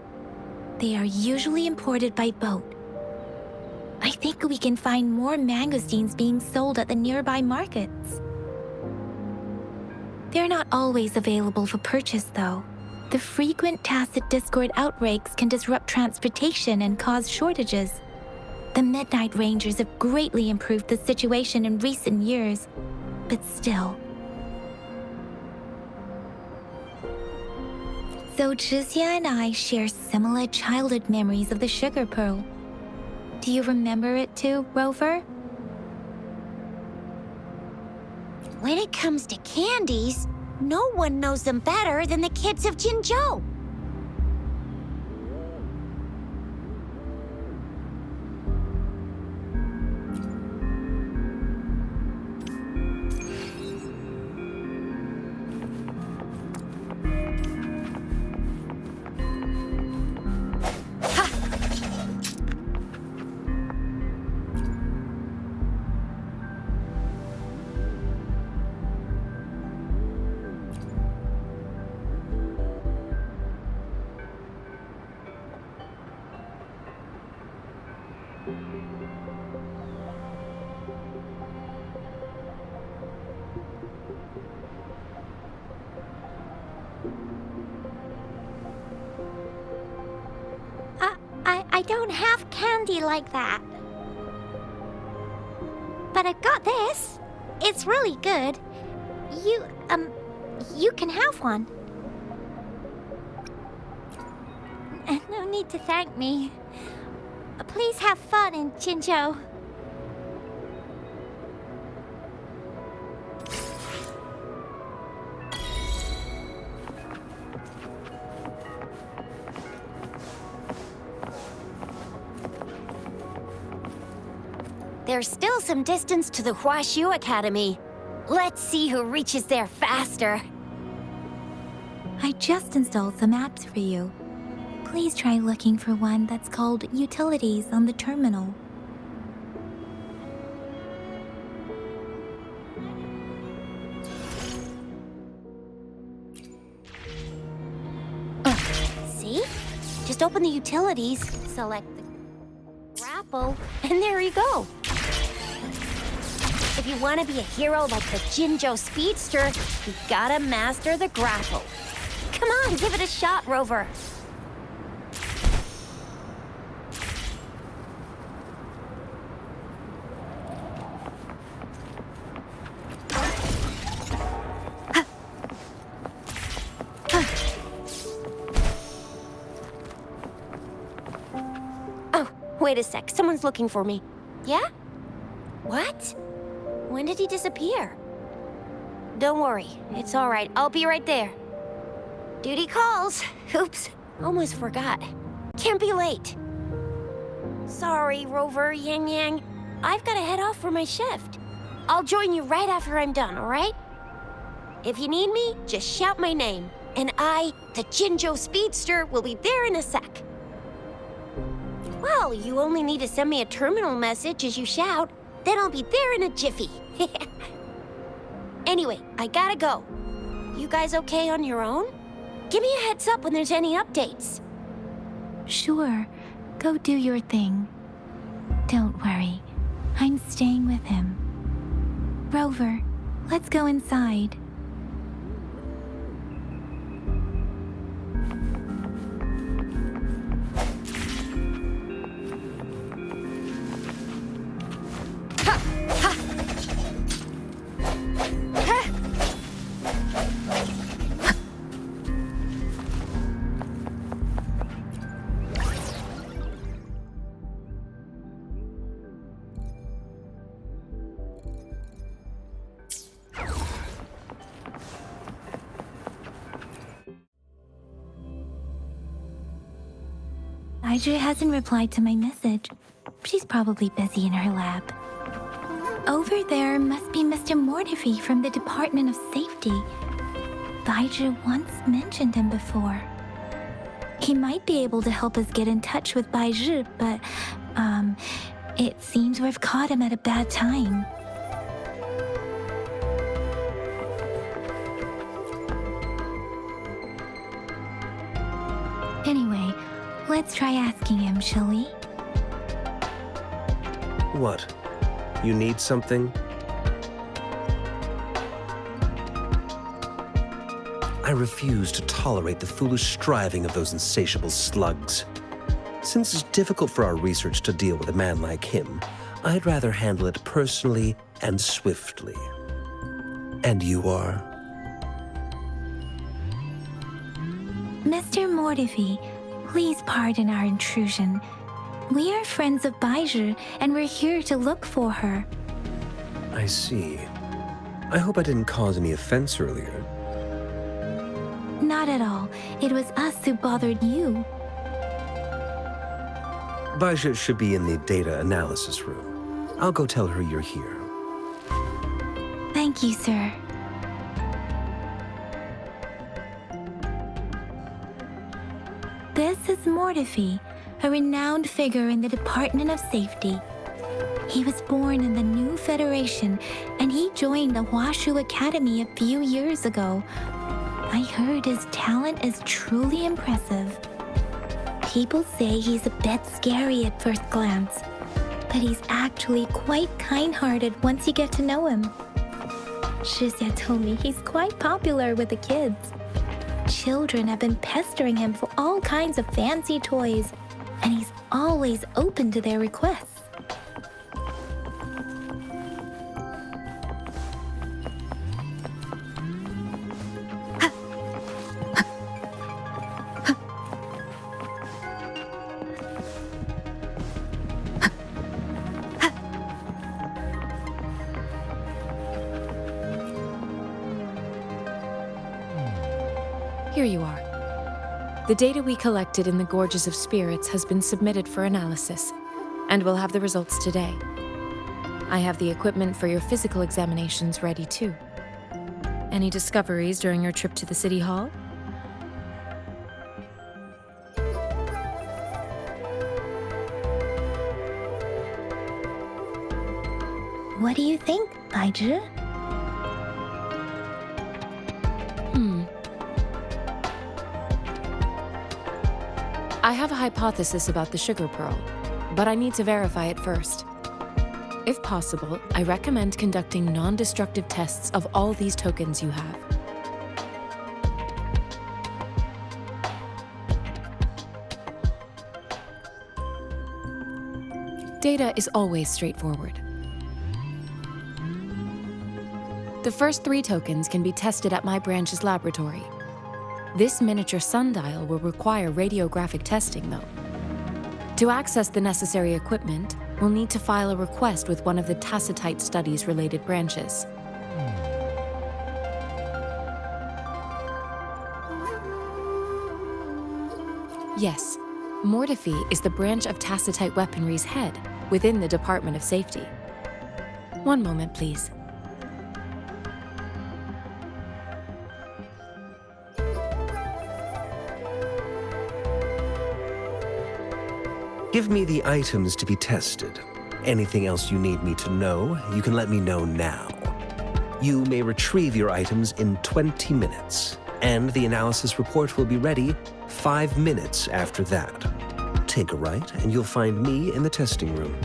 They are usually imported by boat. I think we can find more mangosteens being sold at the nearby markets. They're not always available for purchase, though. The frequent tacit discord outbreaks can disrupt transportation and cause shortages. The Midnight Rangers have greatly improved the situation in recent years, but still. So Zhixia and I share similar childhood memories of the sugar pearl. Do you remember it too, Rover? When it comes to candies, no one knows them better than the kids of Jinzhou. I don't have candy like that. But I've got this. It's really good. You can have one. No need to thank me. Please have fun in Jinzhou. There's still some distance to the Huashu Academy. Let's see who reaches there faster. I just installed some apps for you. Please try looking for one that's called Utilities on the terminal. See? Just open the Utilities, select the grapple, and there you go. If you want to be a hero like the Jinzhou Speedster, you gotta master the grapple. Come on, give it a shot, Rover. Oh, wait a sec. Someone's looking for me. Yeah? What? When did he disappear? Don't worry. It's all right. I'll be right there. Duty calls. Oops. Almost forgot. Can't be late. Sorry, Rover, Yang Yang. I've got to head off for my shift. I'll join you right after I'm done, all right? If you need me, just shout my name. And I, the Jinzhou Speedster, will be there in a sec. Well, you only need to send me a terminal message as you shout. Then I'll be there in a jiffy. Anyway, I gotta go. You guys okay on your own? Give me a heads up when there's any updates. Sure, go do your thing. Don't worry, I'm staying with him. Rover, let's go inside. Audrey hasn't replied to my message. She's probably busy in her lab. Over there must be Mr. Mortifi from the Department of Safety. Baizhi once mentioned him before. He might be able to help us get in touch with Baizhi, but, it seems we've caught him at a bad time. Anyway, let's try asking him, shall we? What? You need something? I refuse to tolerate the foolish striving of those insatiable slugs. Since it's difficult for our research to deal with a man like him, I'd rather handle it personally and swiftly. And you are? Mr. Mortifi, please pardon our intrusion. We are friends of Baizhi, and we're here to look for her. I see. I hope I didn't cause any offense earlier. Not at all. It was us who bothered you. Baizhi should be in the data analysis room. I'll go tell her you're here. Thank you, sir. This is Mortifi, a renowned figure in the Department of Safety. He was born in the new Federation, and he joined the Huashu Academy a few years ago. I heard his talent is truly impressive. People say he's a bit scary at first glance, but he's actually quite kind-hearted once you get to know him. Shixia told me he's quite popular with the kids. Children have been pestering him for all kinds of fancy toys, and he's always open to their requests. Here you are. The data we collected in the Gorges of Spirits has been submitted for analysis, and we'll have the results today. I have the equipment for your physical examinations ready too. Any discoveries during your trip to the City Hall? What do you think, Baizhi? I have a hypothesis about the sugar pearl, but I need to verify it first. If possible, I recommend conducting non-destructive tests of all these tokens you have. Data is always straightforward. The first 3 tokens can be tested at my branch's laboratory. This miniature sundial will require radiographic testing, though. To access the necessary equipment, we'll need to file a request with one of the Tacitite Studies-related branches. Yes, Mortefi is the branch of Tacitite Weaponry's head within the Department of Safety. One moment, please. Give me the items to be tested. Anything else you need me to know, you can let me know now. You may retrieve your items in 20 minutes, and the analysis report will be ready 5 minutes after that. Take a right, and you'll find me in the testing room.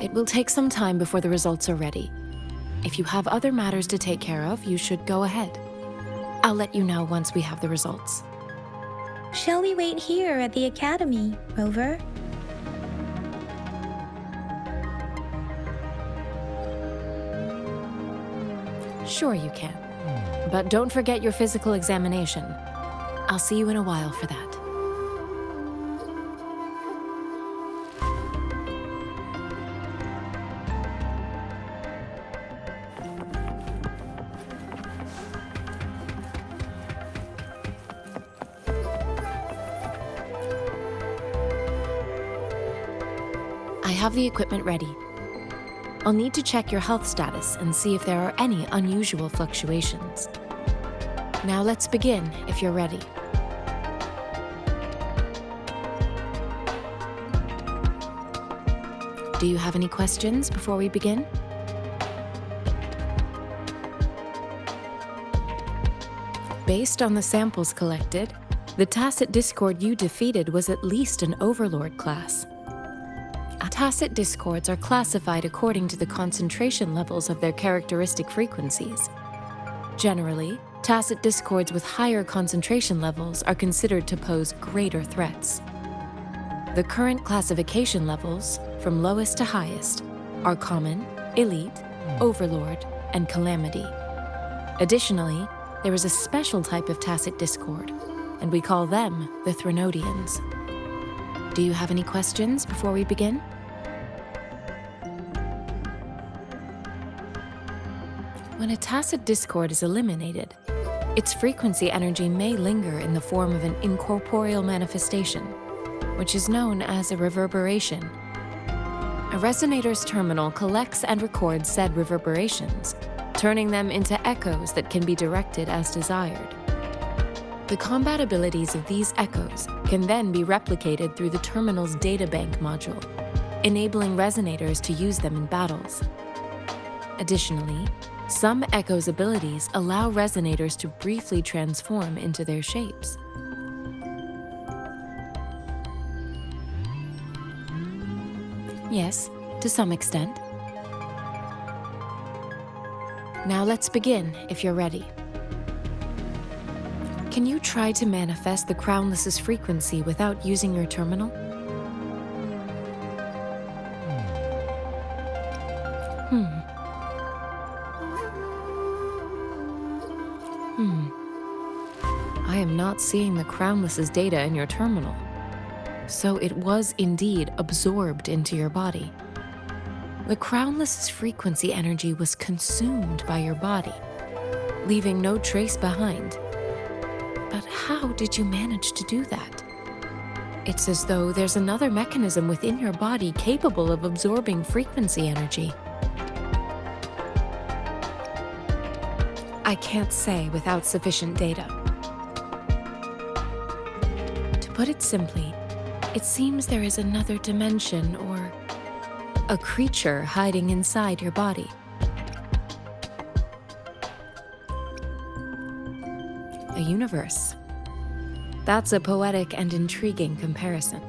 It will take some time before the results are ready. If you have other matters to take care of, you should go ahead. I'll let you know once we have the results. Shall we wait here at the Academy, Rover? Sure you can. But don't forget your physical examination. I'll see you in a while for that. I have the equipment ready. I'll need to check your health status and see if there are any unusual fluctuations. Now let's begin, if you're ready. Do you have any questions before we begin? Based on the samples collected, the Tacit Discord you defeated was at least an Overlord class. Tacit Discords are classified according to the concentration levels of their characteristic frequencies. Generally, Tacit Discords with higher concentration levels are considered to pose greater threats. The current classification levels, from lowest to highest, are Common, Elite, Overlord, and Calamity. Additionally, there is a special type of Tacit Discord, and we call them the Threnodians. Do you have any questions before we begin? When a Tacit Discord is eliminated, its frequency energy may linger in the form of an incorporeal manifestation, which is known as a reverberation. A resonator's terminal collects and records said reverberations, turning them into echoes that can be directed as desired. The combat abilities of these echoes can then be replicated through the terminal's databank module, enabling resonators to use them in battles. Additionally, some echoes' abilities allow resonators to briefly transform into their shapes. Yes, to some extent. Now let's begin, if you're ready. Can you try to manifest the Crownless's frequency without using your terminal? I am not seeing the Crownless's data in your terminal. So it was indeed absorbed into your body. The Crownless's frequency energy was consumed by your body, leaving no trace behind. But how did you manage to do that? It's as though there's another mechanism within your body capable of absorbing frequency energy. I can't say without sufficient data. To put it simply, it seems there is another dimension or a creature hiding inside your body. A universe. That's a poetic and intriguing comparison.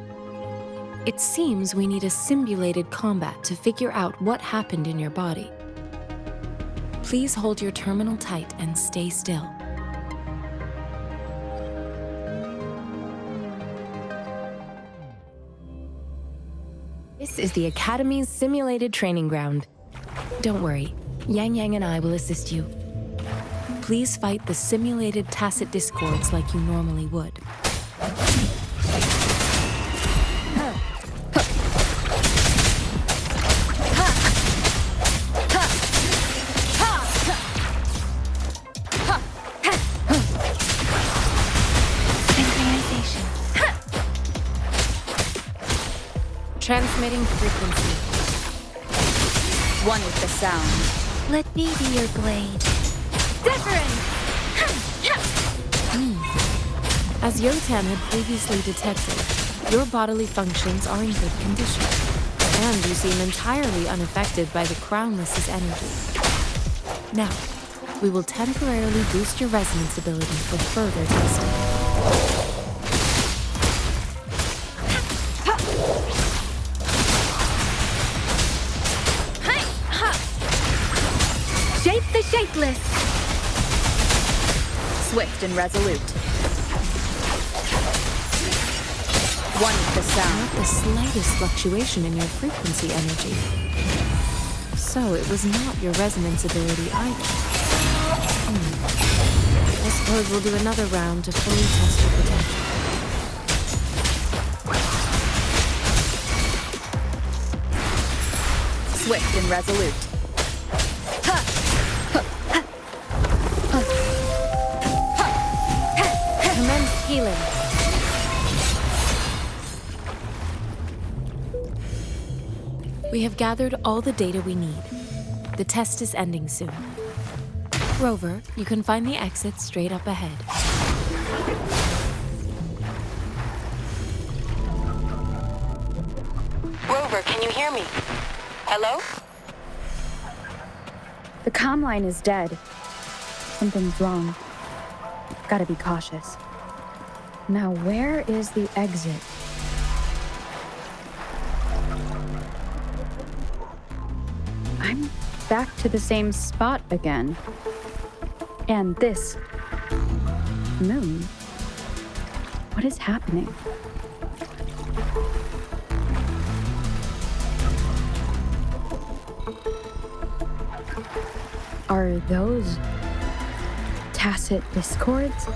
It seems we need a simulated combat to figure out what happened in your body. Please hold your terminal tight and stay still. This is the Academy's simulated training ground. Don't worry, Yang Yang and I will assist you. Please fight the simulated tacit discords like you normally would. Transmitting frequency. One with the sound. Let me be your blade. As Yotan had previously detected, your bodily functions are in good condition, and you seem entirely unaffected by the Crownless's energy. Now, we will temporarily boost your resonance ability for further testing. Shape the shapeless. Swift and resolute. One with the sound. Not the slightest fluctuation in your frequency energy. So it was not your resonance ability either. I suppose we'll do another round to fully test your potential. Swift and resolute. Commence healing. We have gathered all the data we need. The test is ending soon. Rover, you can find the exit straight up ahead. Rover, can you hear me? Hello? The comm line is dead. Something's wrong. Gotta be cautious. Now, where is the exit? I'm back to the same spot again. And this moon. What is happening? Are those tacit discords?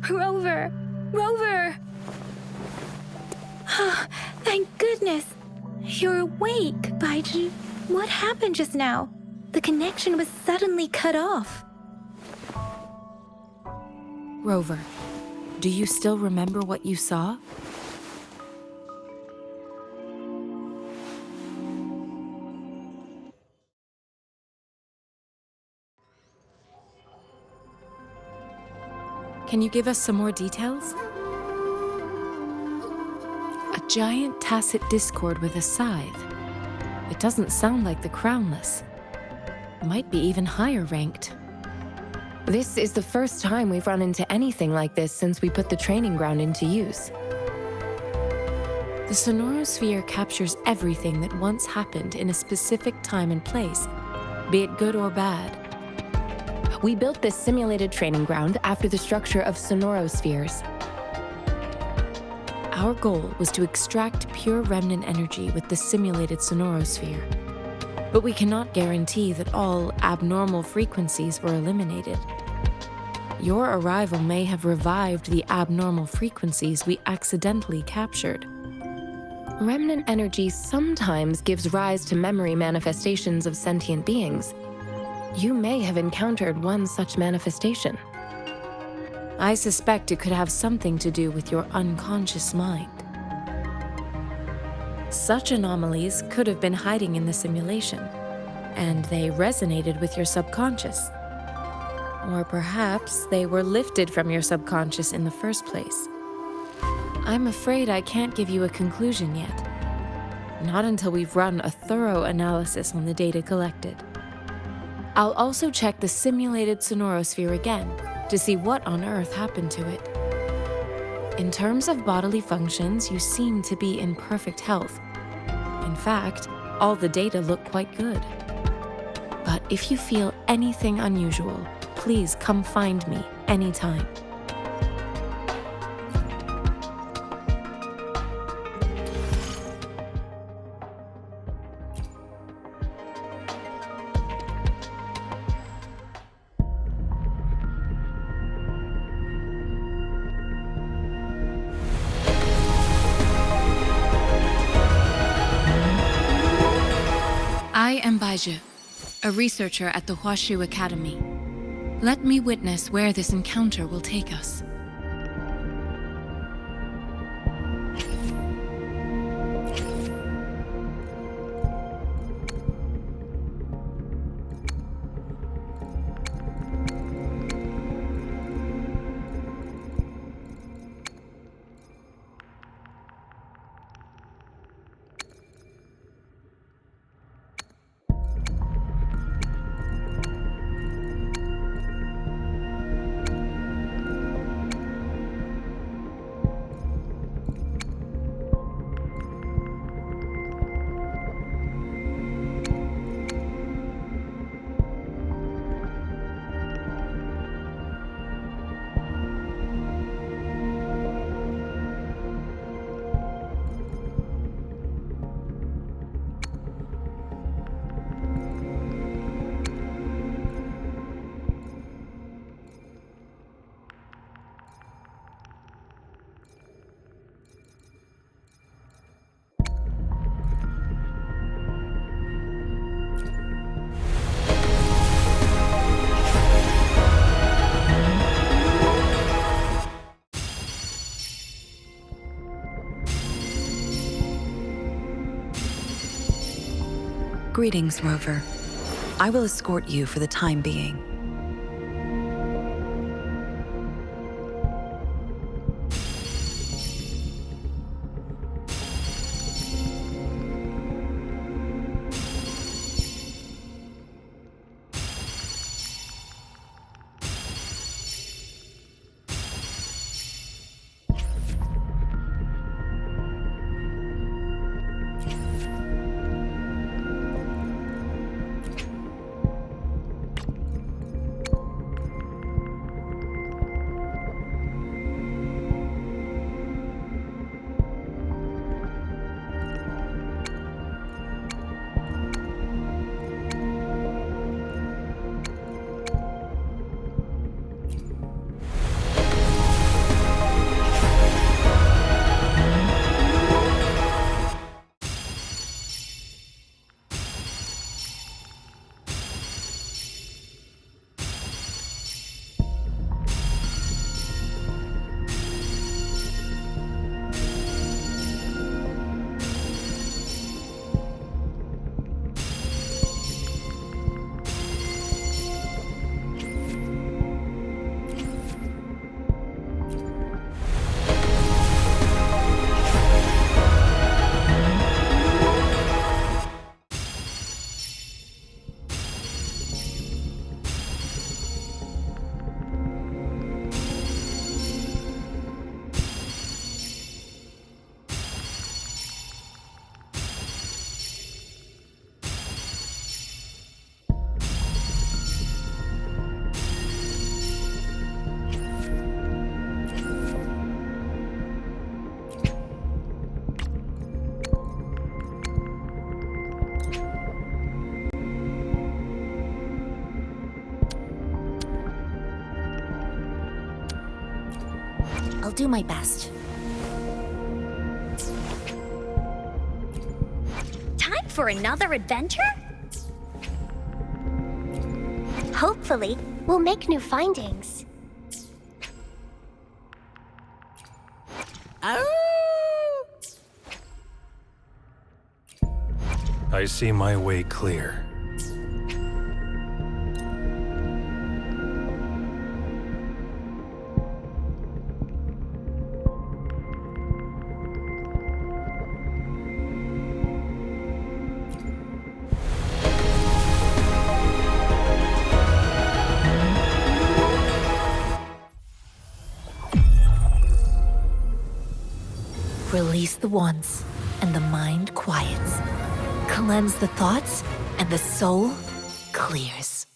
Rover! Rover! Oh, thank goodness! You're awake, Baiju. What happened just now? The connection was suddenly cut off. Rover, do you still remember what you saw? Can you give us some more details? A giant tacit discord with a scythe. It doesn't sound like the Crownless. Might be even higher ranked. This is the first time we've run into anything like this since we put the training ground into use. The sonorosphere captures everything that once happened in a specific time and place, be it good or bad. We built this simulated training ground after the structure of sonorospheres. Our goal was to extract pure remnant energy with the simulated sonorosphere. But we cannot guarantee that all abnormal frequencies were eliminated. Your arrival may have revived the abnormal frequencies we accidentally captured. Remnant energy sometimes gives rise to memory manifestations of sentient beings. You may have encountered one such manifestation. I suspect it could have something to do with your unconscious mind. Such anomalies could have been hiding in the simulation, and they resonated with your subconscious. Or perhaps they were lifted from your subconscious in the first place. I'm afraid I can't give you a conclusion yet. Not until we've run a thorough analysis on the data collected. I'll also check the simulated sonorosphere again to see what on earth happened to it. In terms of bodily functions, you seem to be in perfect health. In fact, all the data look quite good. But if you feel anything unusual, please come find me anytime. I am Baizhi, a researcher at the Huashu Academy. Let me witness where this encounter will take us. Greetings, Rover. I will escort you for the time being. I'll do my best. Time for another adventure? Hopefully, we'll make new findings. I see my way clear. Release the wands, and the mind quiets. Cleanse the thoughts, and the soul clears.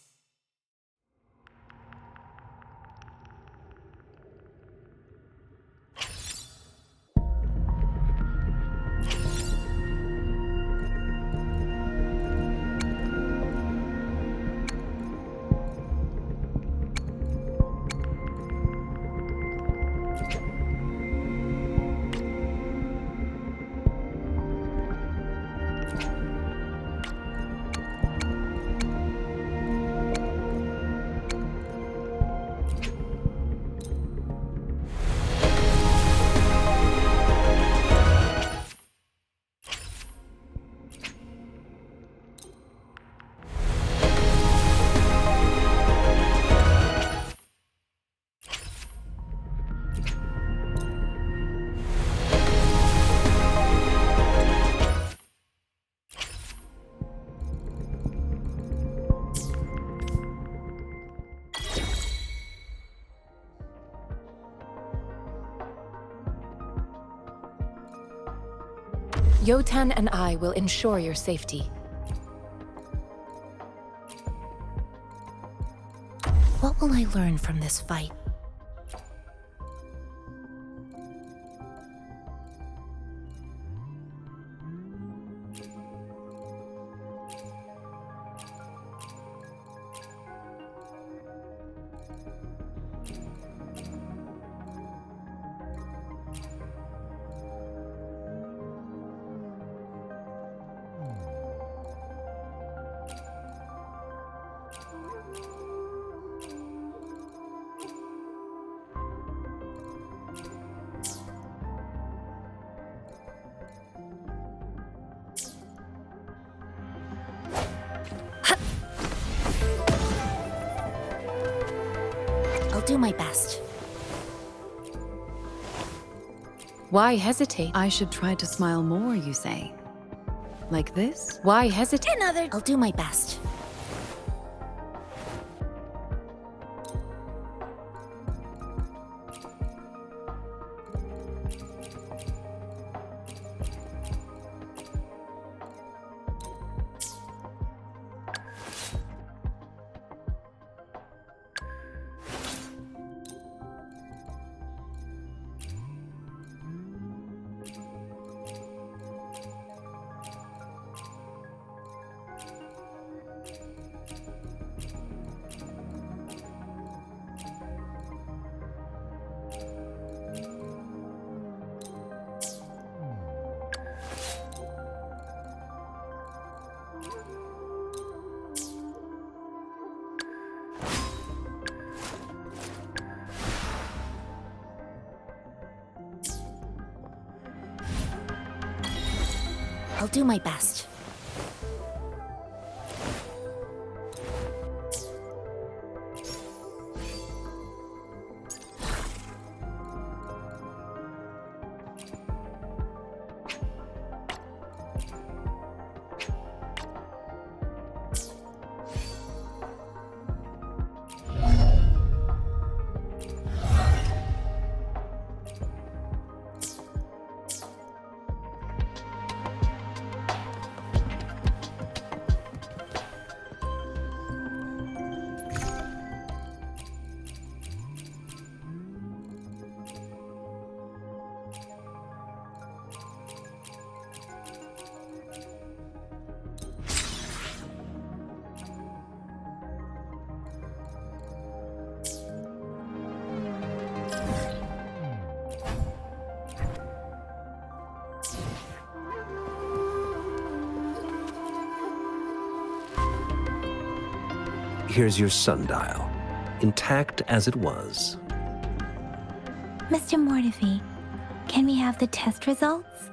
Yotan and I will ensure your safety. What will I learn from this fight? I'll do my best. Why hesitate? I should try to smile more, you say? Like this? Why hesitate? I'll do my best. I'll do my best. Here's your sundial, intact as it was. Mr. Mortefi, can we have the test results?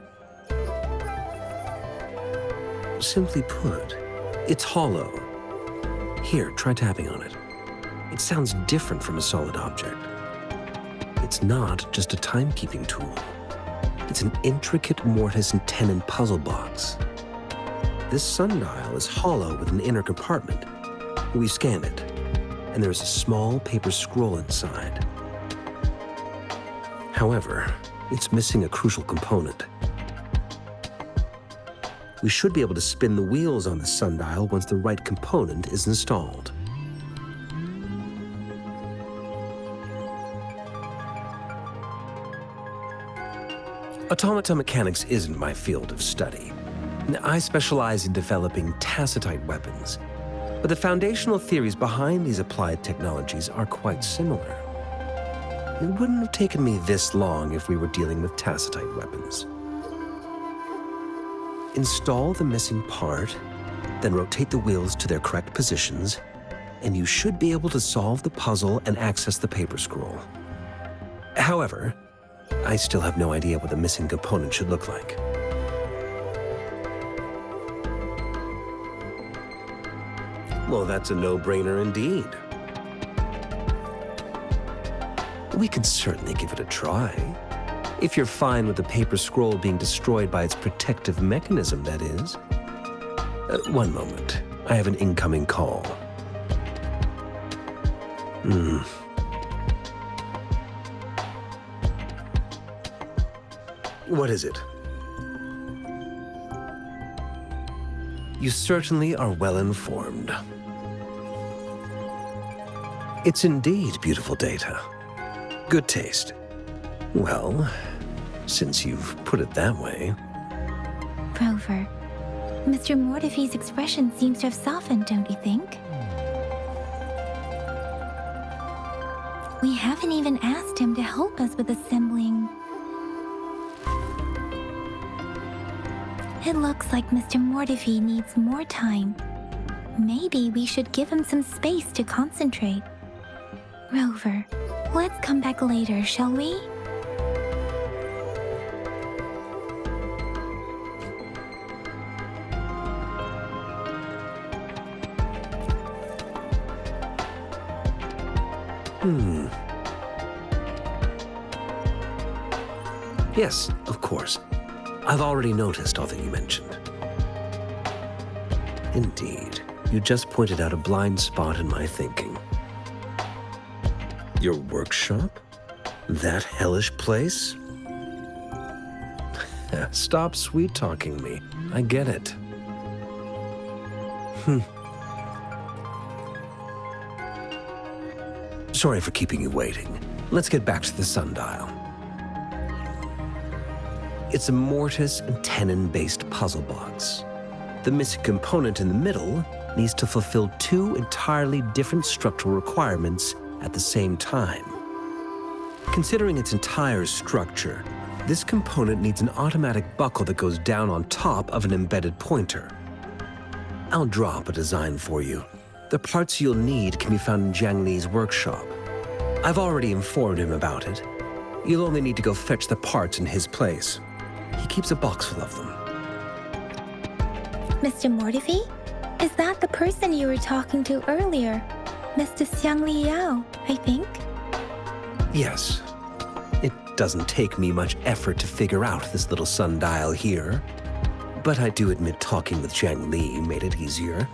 Simply put, it's hollow. Here, try tapping on it. It sounds different from a solid object. It's not just a timekeeping tool. It's an intricate mortise and tenon puzzle box. This sundial is hollow with an inner compartment. We scan it, and there's a small paper scroll inside. However, it's missing a crucial component. We should be able to spin the wheels on the sundial once the right component is installed. Automata mechanics isn't my field of study. I specialize in developing tacitite weapons, but the foundational theories behind these applied technologies are quite similar. It wouldn't have taken me this long if we were dealing with tacitite weapons. Install the missing part, then rotate the wheels to their correct positions, and you should be able to solve the puzzle and access the paper scroll. However, I still have no idea what the missing component should look like. Well, that's a no-brainer indeed. We can certainly give it a try. If you're fine with the paper scroll being destroyed by its protective mechanism, that is. One moment. I have an incoming call. What is it? You certainly are well informed. It's indeed beautiful data. Good taste. Well, since you've put it that way. Rover, Mr. Mortefi's expression seems to have softened, don't you think? We haven't even asked him to help us with assembling. It looks like Mr. Mortefi needs more time. Maybe we should give him some space to concentrate. Rover, let's come back later, shall we? Yes, of course. I've already noticed all that you mentioned. Indeed, you just pointed out a blind spot in my thinking. Your workshop? That hellish place? Stop sweet-talking me. I get it. Sorry for keeping you waiting. Let's get back to the sundial. It's a mortise and tenon-based puzzle box. The missing component in the middle needs to fulfill two entirely different structural requirements at the same time. Considering its entire structure, this component needs an automatic buckle that goes down on top of an embedded pointer. I'll draw up a design for you. The parts you'll need can be found in Jiang Li's workshop. I've already informed him about it. You'll only need to go fetch the parts in his place. He keeps a box full of them. Mr. Mortefi? Is that the person you were talking to earlier? Mr. Xiang Liao, I think? Yes. It doesn't take me much effort to figure out this little sundial here. But I do admit talking with Jiang Li made it easier.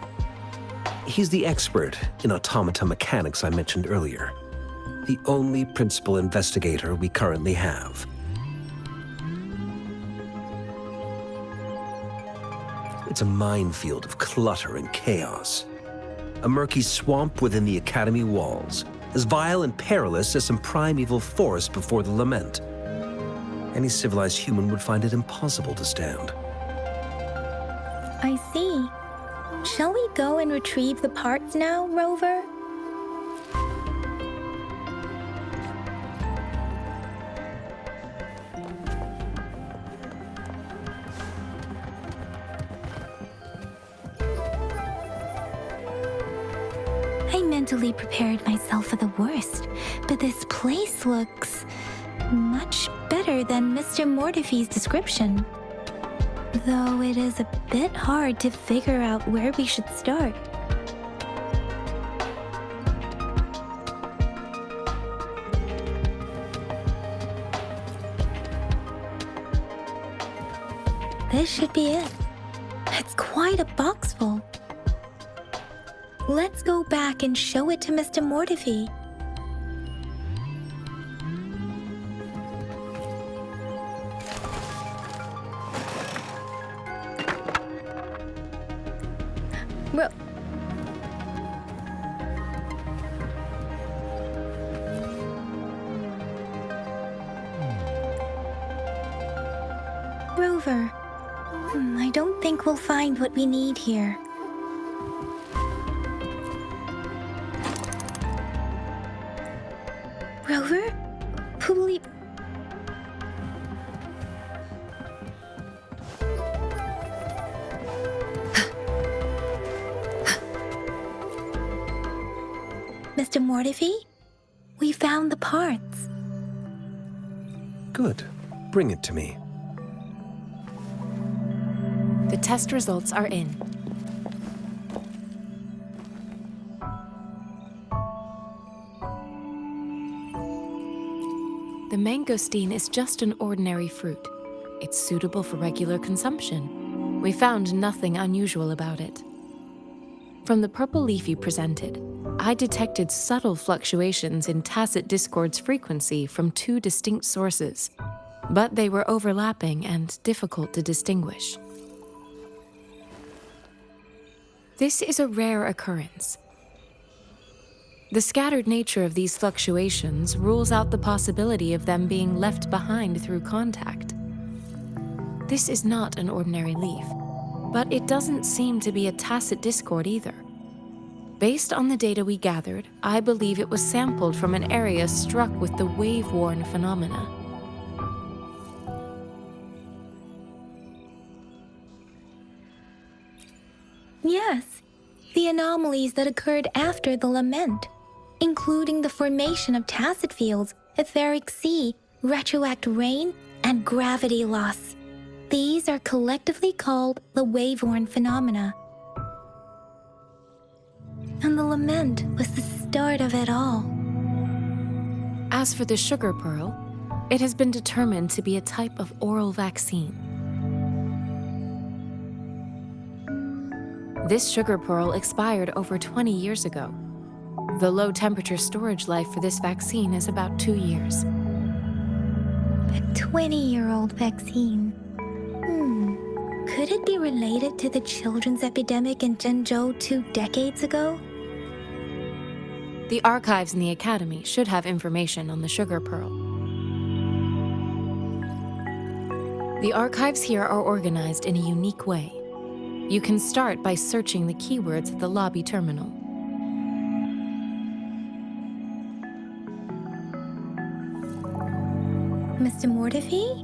He's the expert in automata mechanics I mentioned earlier. The only principal investigator we currently have. It's a minefield of clutter and chaos. A murky swamp within the Academy walls, as vile and perilous as some primeval forest before the lament. Any civilized human would find it impossible to stand. I see. Shall we go and retrieve the parts now, Rover? I mentally prepared myself for the worst, but this place looks much better than Mr. Mortifee's description. Though it is a bit hard to figure out where we should start. This should be it. It's quite a box full. Let's go back and show it to Mr. Mortifee. Rover, I don't think we'll find what we need here. Rover? Probably... Mr. Mortifee? We found the parts. Good. Bring it to me. The test results are in. The mangosteen is just an ordinary fruit. It's suitable for regular consumption. We found nothing unusual about it. From the purple leaf you presented, I detected subtle fluctuations in tacit discord's frequency from two distinct sources, but they were overlapping and difficult to distinguish. This is a rare occurrence. The scattered nature of these fluctuations rules out the possibility of them being left behind through contact. This is not an ordinary leaf, but it doesn't seem to be a tacit discord either. Based on the data we gathered, I believe it was sampled from an area struck with the wave-worn phenomena. Yes, the anomalies that occurred after the lament, including the formation of tacit fields, etheric sea, retroact rain, and gravity loss. These are collectively called the wave-worn phenomena. And the lament was the start of it all. As for the sugar pearl, it has been determined to be a type of oral vaccine. This sugar pearl expired over 20 years ago. The low-temperature storage life for this vaccine is about 2 years. A 20-year-old vaccine. Could it be related to the children's epidemic in Zhengzhou 2 decades ago? The archives in the Academy should have information on the sugar pearl. The archives here are organized in a unique way. You can start by searching the keywords at the lobby terminal. Mr. Mortifee?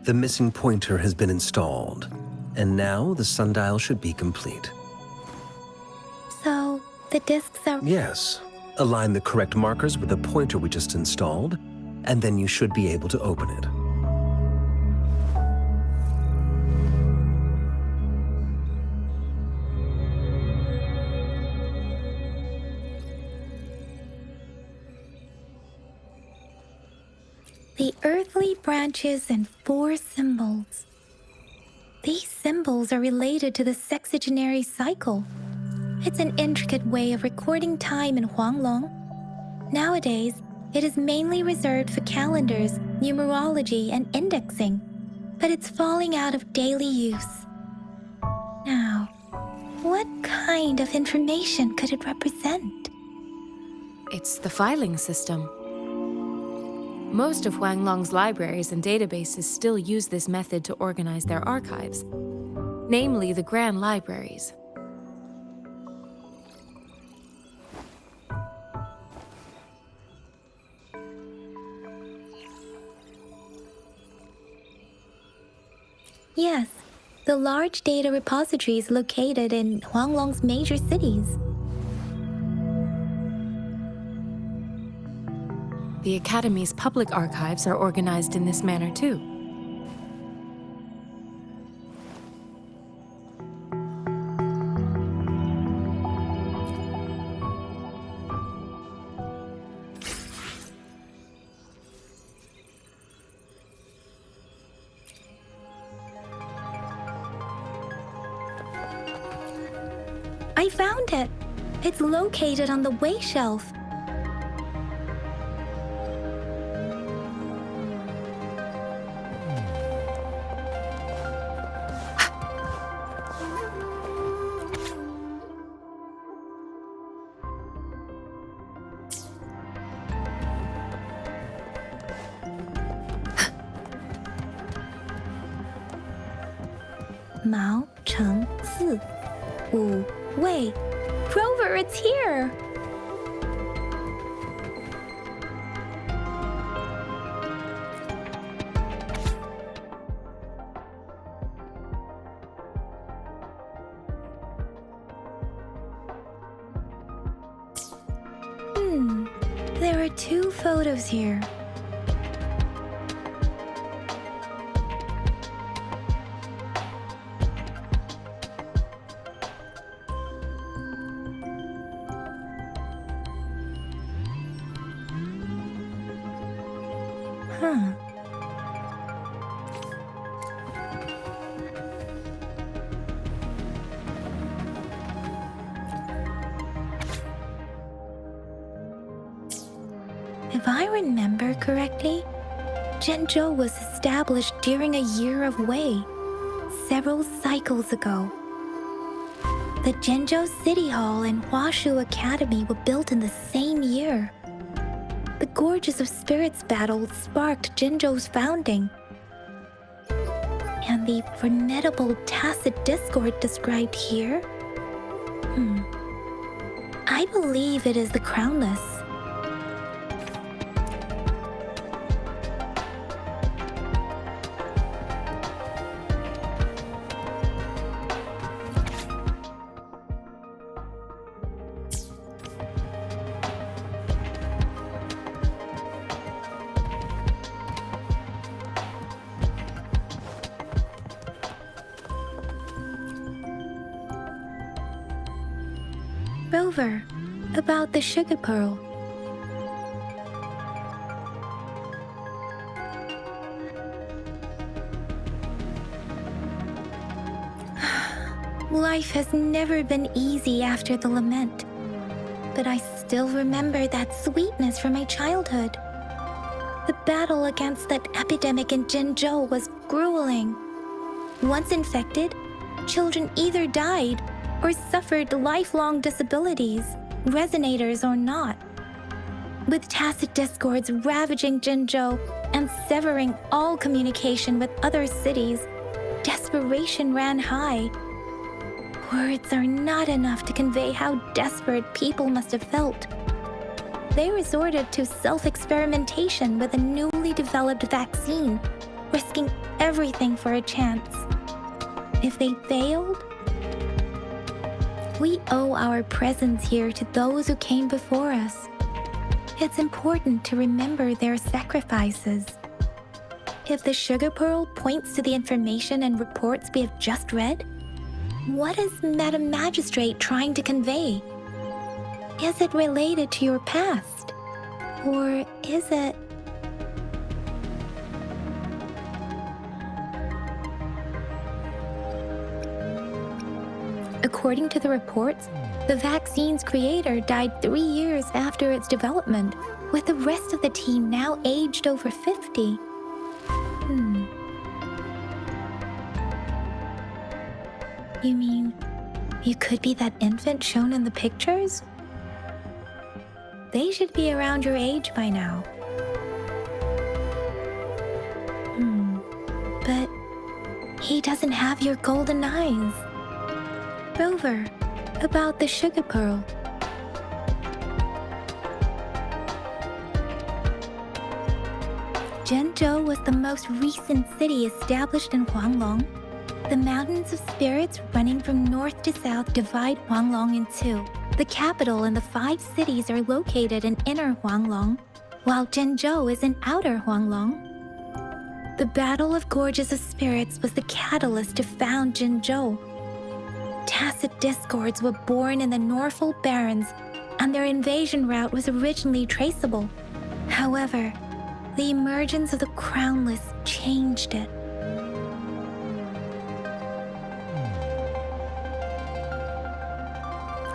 The missing pointer has been installed, and now the sundial should be complete. So, the discs are... Yes. Align the correct markers with the pointer we just installed, and then you should be able to open it. The earthly branches and 4 symbols. These symbols are related to the sexagenary cycle. It's an intricate way of recording time in Huanglong. Nowadays, it is mainly reserved for calendars, numerology, and indexing, but it's falling out of daily use. Now, what kind of information could it represent? It's the filing system. Most of Huanglong's libraries and databases still use this method to organize their archives, namely the Grand Libraries. Yes, The large data repositories located in Huanglong's major cities. The Academy's public archives are organized in this manner too. I found it! It's located on the way shelf. Mao Cheng Si, Wu Wei. Rover, it's here! There are 2 photos here. Huh. If I remember correctly, Zhenzhou was established during a year of Wei, several cycles ago. The Zhenzhou City Hall and Huashu Academy were built in the same year. The Gorges of Spirits battle sparked Zhenzhou's founding. And the formidable tacit discord described here? I believe it is the Crownless. Rover, about the sugar pearl. Life has never been easy after the lament, but I still remember that sweetness from my childhood. The battle against that epidemic in Zhenzhou was grueling. Once infected, children either died or suffered lifelong disabilities, resonators or not. With tacit discords ravaging Zhenzhou and severing all communication with other cities, desperation ran high. Words are not enough to convey how desperate people must have felt. They resorted to self-experimentation with a newly developed vaccine, risking everything for a chance. If they failed, we owe our presence here to those who came before us. It's important to remember their sacrifices. If the sugar pearl points to the information and reports we have just read, what is Madam Magistrate trying to convey? Is it related to your past? Or is it... According to the reports, the vaccine's creator died 3 years after its development, with the rest of the team now aged over 50. You mean, you could be that infant shown in the pictures? They should be around your age by now. But he doesn't have your golden eyes. Rover, about the sugar pearl. Zhenzhou was the most recent city established in Huanglong. The mountains of spirits running from north to south divide Huanglong in two. The capital and the 5 cities are located in inner Huanglong, while Zhenzhou is in outer Huanglong. The Battle of Gorges of Spirits was the catalyst to found Zhenzhou. Tacit discords were born in the Norfolk Barrens, and their invasion route was originally traceable. However, the emergence of the Crownless changed it.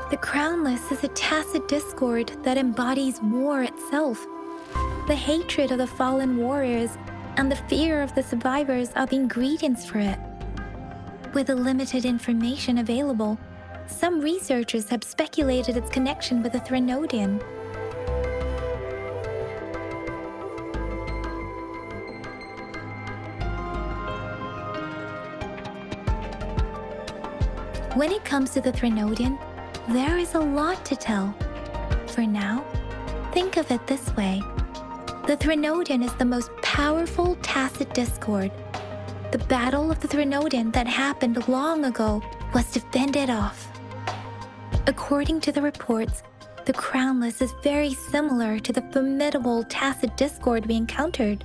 The Crownless is a tacit discord that embodies war itself. The hatred of the fallen warriors and the fear of the survivors are the ingredients for it. With the limited information available, some researchers have speculated its connection with the Threnodian. When it comes to the Threnodian, there is a lot to tell. For now, think of it this way. The Threnodian is the most powerful tacit discord. The Battle of the Threnodian that happened long ago was to fend it off. According to the reports, the Crownless is very similar to the formidable tacit discord we encountered.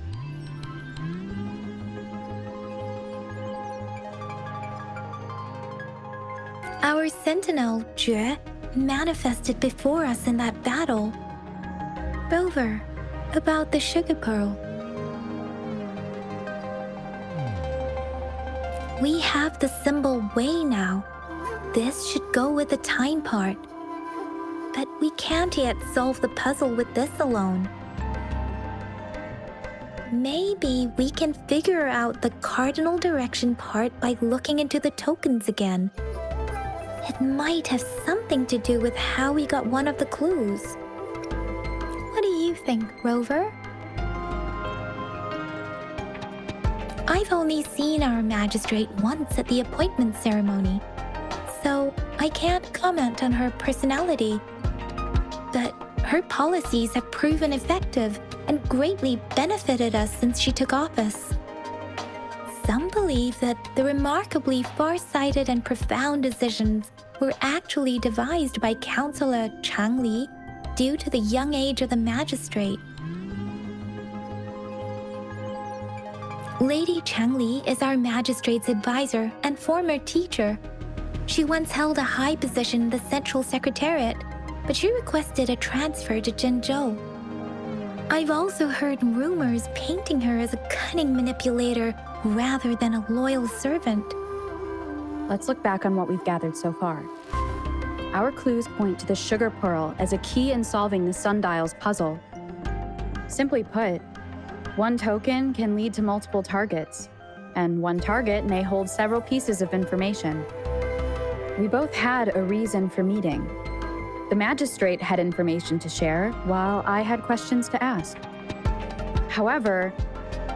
Our sentinel, Jue, manifested before us in that battle. Rover, about the sugar pearl. We have the symbol Wei now. This should go with the time part. But we can't yet solve the puzzle with this alone. Maybe we can figure out the cardinal direction part by looking into the tokens again. It might have something to do with how we got one of the clues. What do you think, Rover? I've only seen our magistrate once at the appointment ceremony, so I can't comment on her personality. But her policies have proven effective and greatly benefited us since she took office. Some believe that the remarkably far-sighted and profound decisions were actually devised by Councillor Chang Li due to the young age of the magistrate. Lady Chang Li is our magistrate's advisor and former teacher. She once held a high position in the Central Secretariat, but she requested a transfer to Zhenzhou. I've also heard rumors painting her as a cunning manipulator rather than a loyal servant. Let's look back on what we've gathered so far. Our clues point to the sugar pearl as a key in solving the sundial's puzzle. Simply put, one token can lead to multiple targets, and one target may hold several pieces of information. We both had a reason for meeting. The magistrate had information to share, while I had questions to ask. However,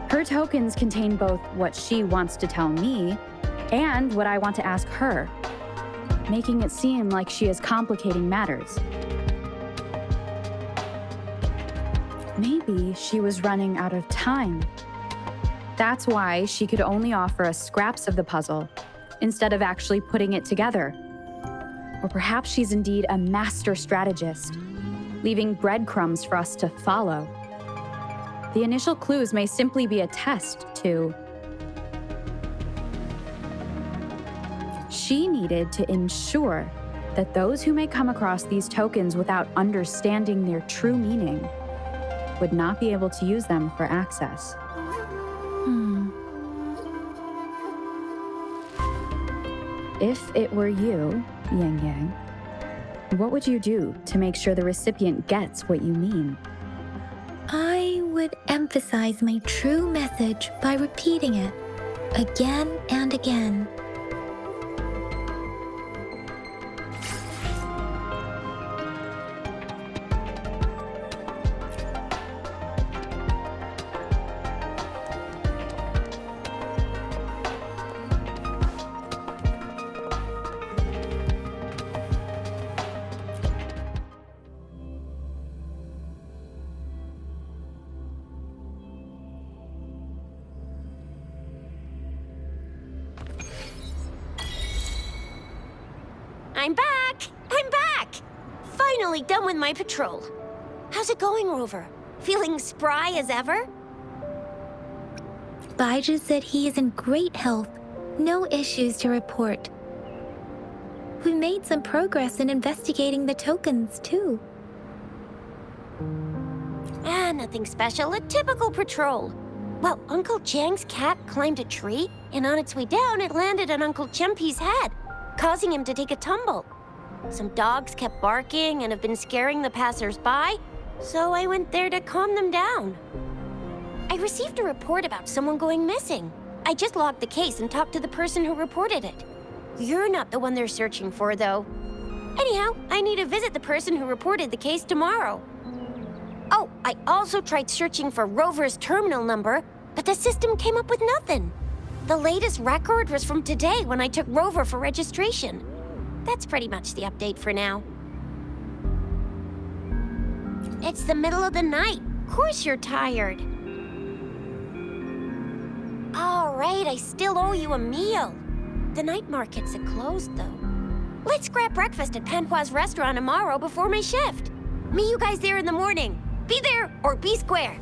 her tokens contain both what she wants to tell me and what I want to ask her, making it seem like she is complicating matters. Maybe she was running out of time. That's why she could only offer us scraps of the puzzle, instead of actually putting it together. Or perhaps she's indeed a master strategist, leaving breadcrumbs for us to follow. The initial clues may simply be a test to... She needed to ensure that those who may come across these tokens without understanding their true meaning would not be able to use them for access. If it were you, Yang Yang, what would you do to make sure the recipient gets what you mean? I would emphasize my true message by repeating it again and again. I'm back! I'm back! Finally done with my patrol. How's it going, Rover? Feeling spry as ever? Baija said he is in great health. No issues to report. We made some progress in investigating the tokens, too. Nothing special. A typical patrol. Well, Uncle Chang's cat climbed a tree, and on its way down, it landed on Uncle Chempi's head, causing him to take a tumble. Some dogs kept barking and have been scaring the passers-by, so I went there to calm them down. I received a report about someone going missing. I just logged the case and talked to the person who reported it. You're not the one they're searching for, though. Anyhow, I need to visit the person who reported the case tomorrow. Oh, I also tried searching for Rover's terminal number, but the system came up with nothing. The latest record was from today when I took Rover for registration. That's pretty much the update for now. It's the middle of the night. Of course you're tired. All right, I still owe you a meal. The night markets are closed, though. Let's grab breakfast at Panhua's restaurant tomorrow before my shift. Meet you guys there in the morning. Be there or be square.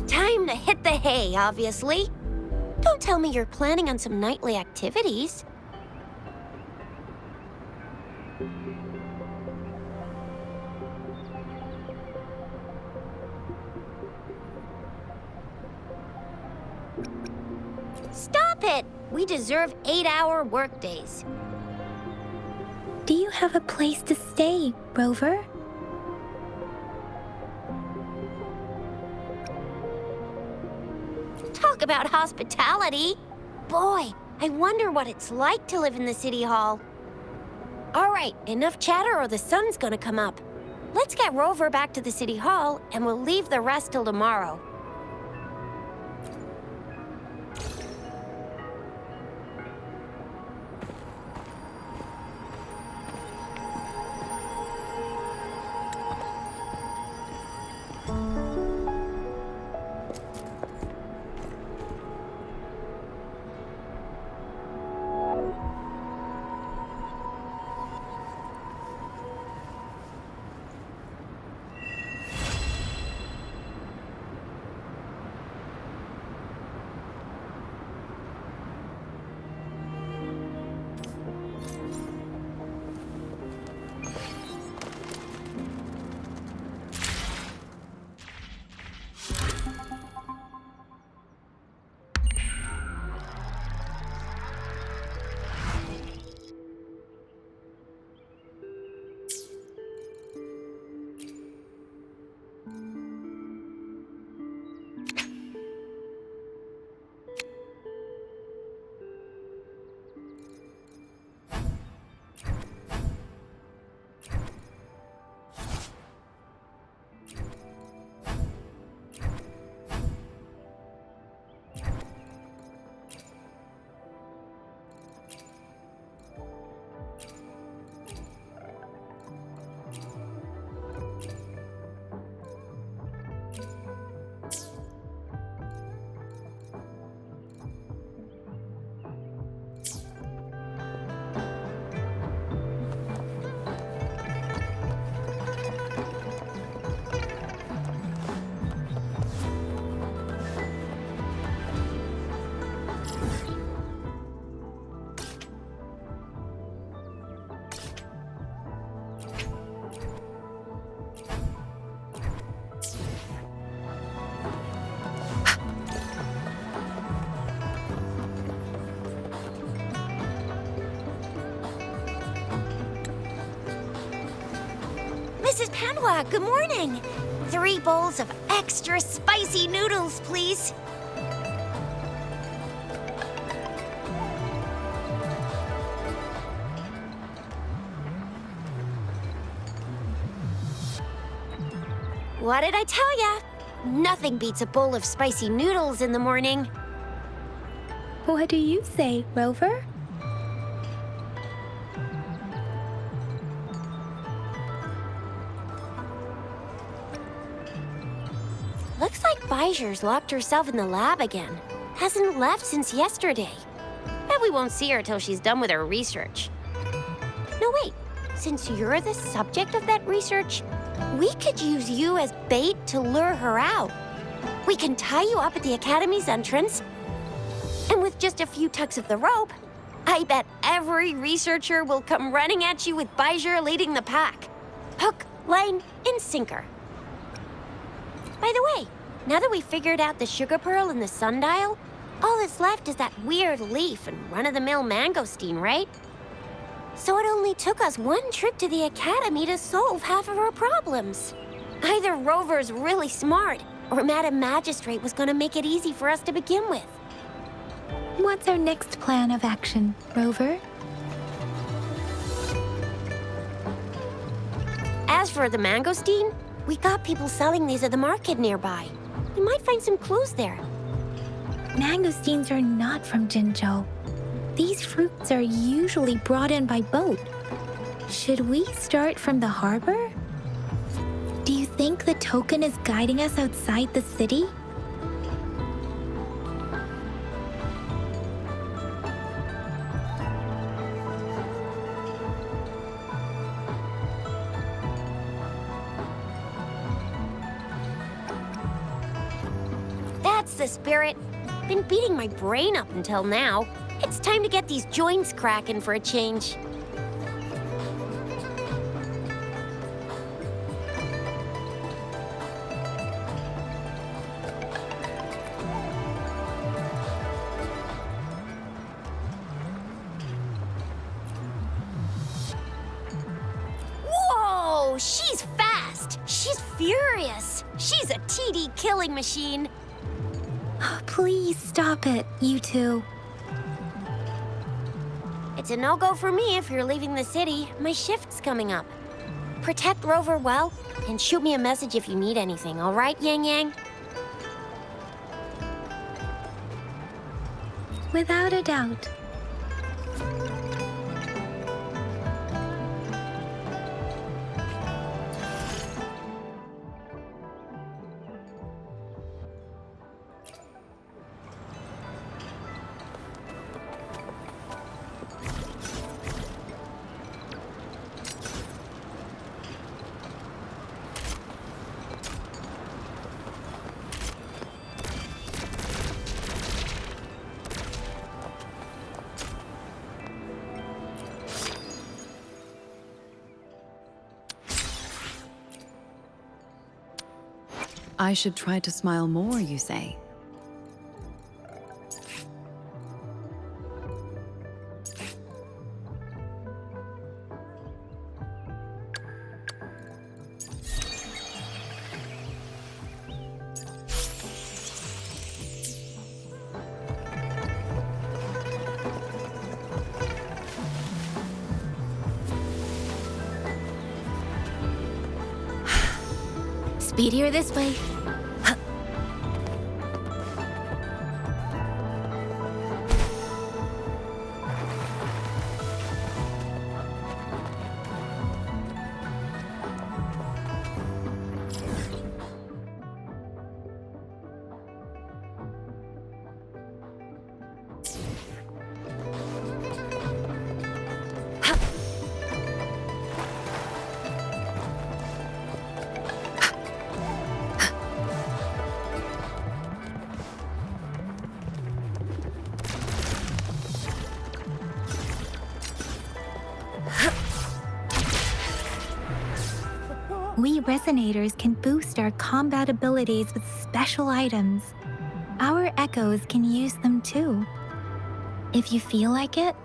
Time to hit the hay, obviously. Don't tell me you're planning on some nightly activities. Stop it! We deserve 8-hour workdays. Do you have a place to stay, Rover? Talk about hospitality. Boy, I wonder what it's like to live in the city hall. All right, enough chatter or the sun's gonna come up. Let's get Rover back to the city hall and we'll leave the rest till tomorrow. Mrs. Panhua, good morning. 3 bowls of extra spicy noodles, please. What did I tell ya? Nothing beats a bowl of spicy noodles in the morning. What do you say, Rover? Looks like Baija's locked herself in the lab again. Hasn't left since yesterday. That probably won't see her till she's done with her research. No, wait. Since you're the subject of that research, we could use you as bait to lure her out. We can tie you up at the Academy's entrance, and with just a few tugs of the rope, I bet every researcher will come running at you with Bijou leading the pack. Hook, line, and sinker. By the way, now that we've figured out the sugar pearl and the sundial, all that's left is that weird leaf and run-of-the-mill mangosteen, right? So it only took us one trip to the Academy to solve half of our problems. Either Rover's really smart, or Madam Magistrate was gonna make it easy for us to begin with. What's our next plan of action, Rover? As for the mangosteen, we got people selling these at the market nearby. We might find some clues there. Mangosteens are not from Jinzhou. These fruits are usually brought in by boat. Should we start from the harbor? Do you think the token is guiding us outside the city? That's the spirit. Been beating my brain up until now. It's time to get these joints cracking for a change. Whoa! She's fast! She's furious! She's a TD killing machine! Please stop it, you two. It's a no-go for me if you're leaving the city. My shift's coming up. Protect Rover well, and shoot me a message if you need anything, all right, Yang Yang? Without a doubt. I should try to smile more, you say? Speedier this way. We resonators can boost our combat abilities with special items. Our echoes can use them too. If you feel like it,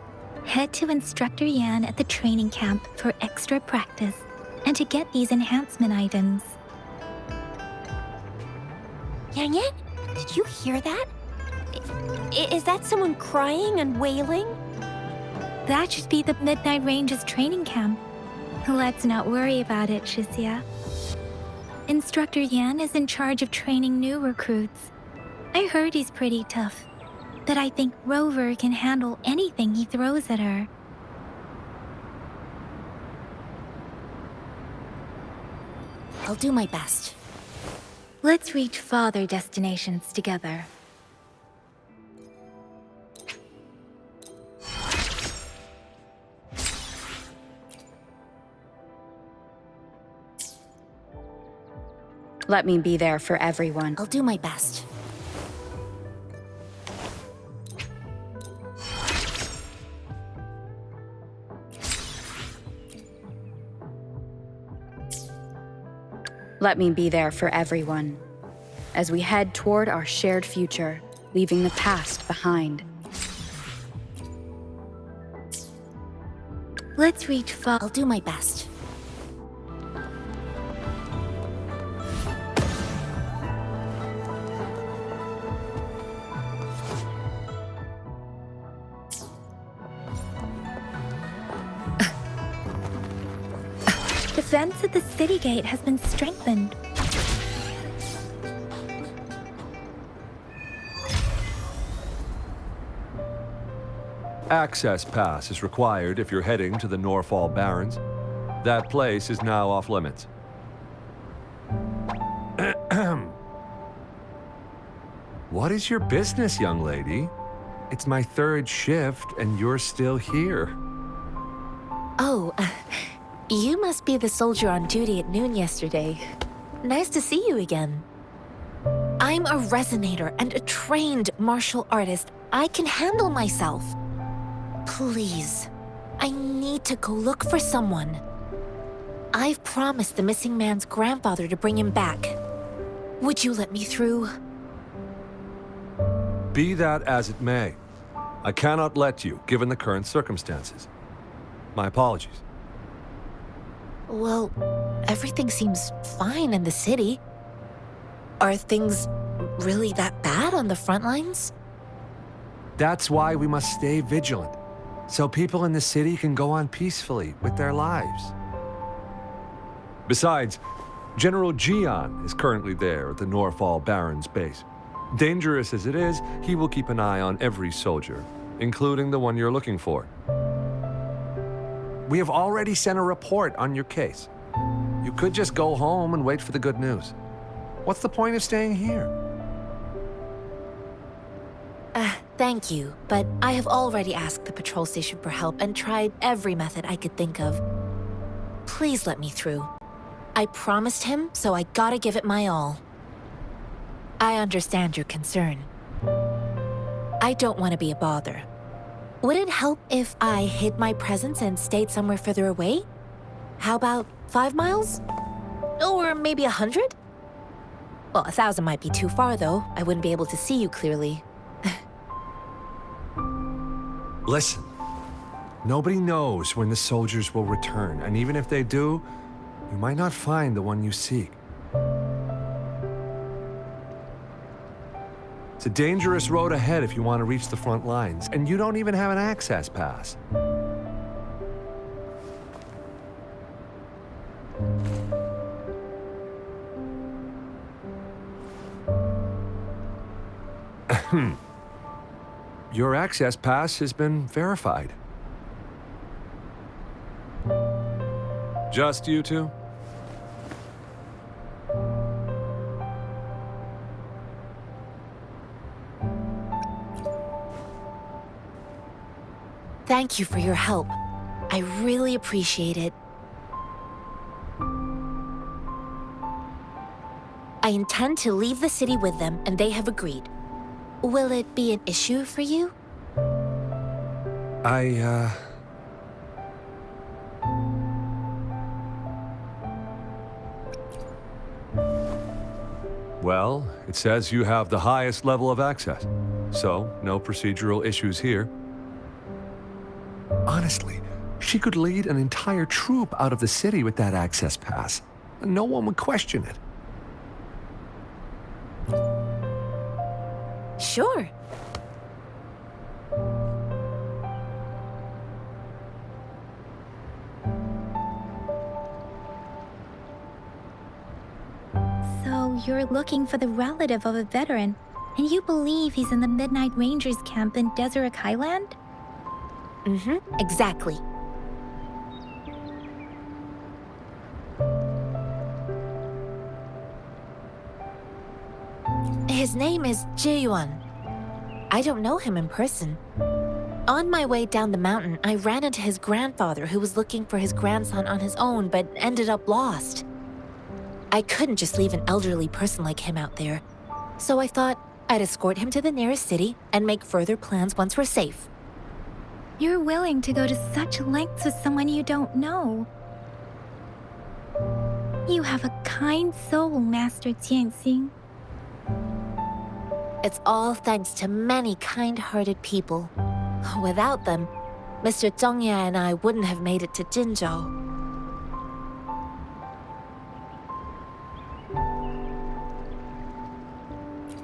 head to Instructor Yan at the training camp for extra practice and to get these enhancement items. Yang Yang, did you hear that? Is that someone crying and wailing? That should be the Midnight Range's training camp. Let's not worry about it, Shixia. Instructor Yan is in charge of training new recruits. I heard he's pretty tough, but I think Rover can handle anything he throws at her. I'll do my best. Let's reach farther destinations together. Let me be there for everyone. I'll do my best. Let me be there for everyone as we head toward our shared future, leaving the past behind. Let's reach fall. I'll do my best. Defense at the city gate has been strengthened. Access pass is required if you're heading to the Norfall Barrens. That place is now off limits. What is your business, young lady? It's my third shift and you're still here. Oh, you must be the soldier on duty at noon yesterday. Nice to see you again. I'm a resonator and a trained martial artist. I can handle myself. Please, I need to go look for someone. I've promised the missing man's grandfather to bring him back. Would you let me through? Be that as it may, I cannot let you, given the current circumstances. My apologies. Well, everything seems fine in the city. Are things really that bad on the front lines? That's why we must stay vigilant, so people in the city can go on peacefully with their lives. Besides, General Gian is currently there at the Norfall Barrens base. Dangerous as it is, he will keep an eye on every soldier, including the one you're looking for. We have already sent a report on your case. You could just go home and wait for the good news. What's the point of staying here? Thank you, but I have already asked the patrol station for help and tried every method I could think of. Please let me through. I promised him, so I gotta give it my all. I understand your concern. I don't want to be a bother. Would it help if I hid my presence and stayed somewhere further away? How about 5 miles? Or maybe 100? Well, 1,000 might be too far, though. I wouldn't be able to see you clearly. Listen, nobody knows when the soldiers will return, and even if they do, you might not find the one you seek. It's a dangerous road ahead if you want to reach the front lines, and you don't even have an access pass. Your access pass has been verified. Just you two? Thank you for your help. I really appreciate it. I intend to leave the city with them, and they have agreed. Will it be an issue for you? Well, it says you have the highest level of access, so no procedural issues here. Honestly, she could lead an entire troop out of the city with that access pass. No one would question it. Sure. So you're looking for the relative of a veteran, and you believe he's in the Midnight Rangers camp in Deseret Highland? Exactly. His name is Jae-yuan. I don't know him in person. On my way down the mountain, I ran into his grandfather who was looking for his grandson on his own but ended up lost. I couldn't just leave an elderly person like him out there. So I thought I'd escort him to the nearest city and make further plans once we're safe. You're willing to go to such lengths with someone you don't know. You have a kind soul, Master Tianxing. It's all thanks to many kind-hearted people. Without them, Mr. Zhongye and I wouldn't have made it to Jinzhou.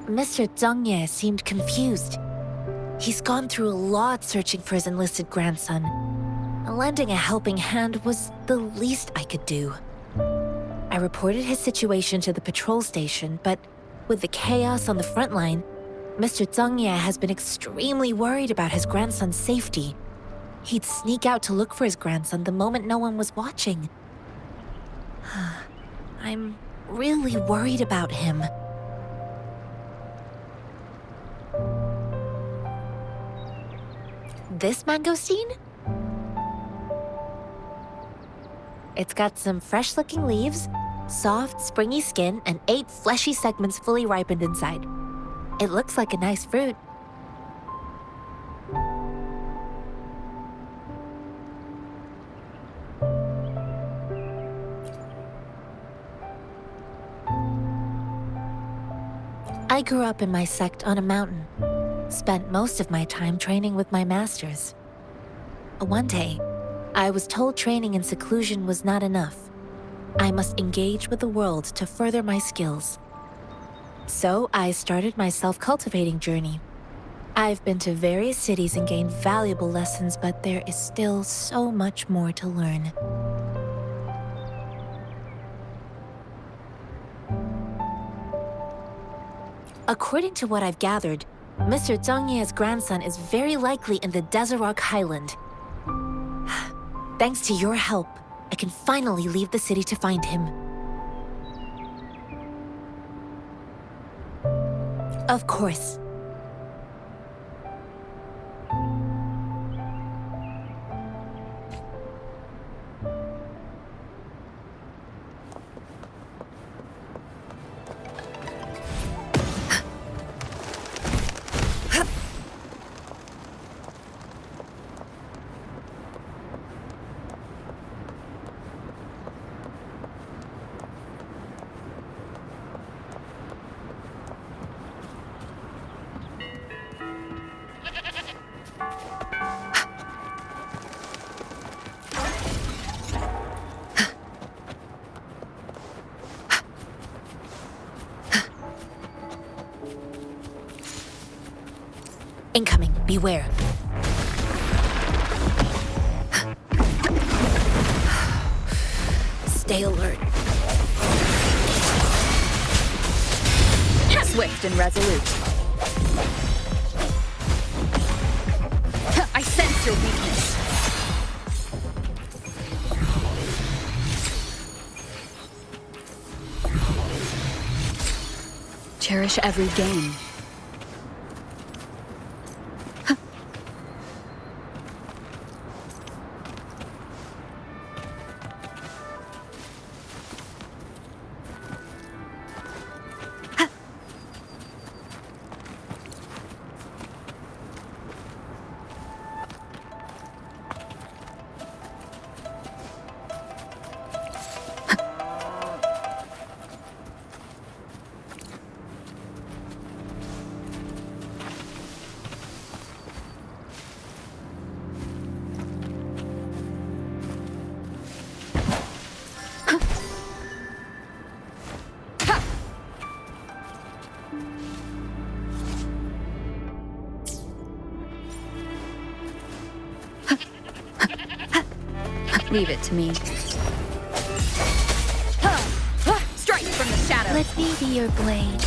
Mr. Zhongye seemed confused. He's gone through a lot searching for his enlisted grandson. Lending a helping hand was the least I could do. I reported his situation to the patrol station, but with the chaos on the front line, Mr. Zhongye has been extremely worried about his grandson's safety. He'd sneak out to look for his grandson the moment no one was watching. I'm really worried about him. This mangosteen? It's got some fresh-looking leaves, soft, springy skin, and 8 fleshy segments fully ripened inside. It looks like a nice fruit. I grew up in my sect on a mountain. Spent most of my time training with my masters. One day, I was told training in seclusion was not enough. I must engage with the world to further my skills. So I started my self-cultivating journey. I've been to various cities and gained valuable lessons, but there is still so much more to learn. According to what I've gathered, Mr. Zhongye's grandson is very likely in the Desert Highland. Thanks to your help, I can finally leave the city to find him. Of course. Incoming, beware. Stay alert. Swift and resolute. I sense your weakness. Cherish every gain. Leave it to me. Strike from the shadow. Let me be your blade.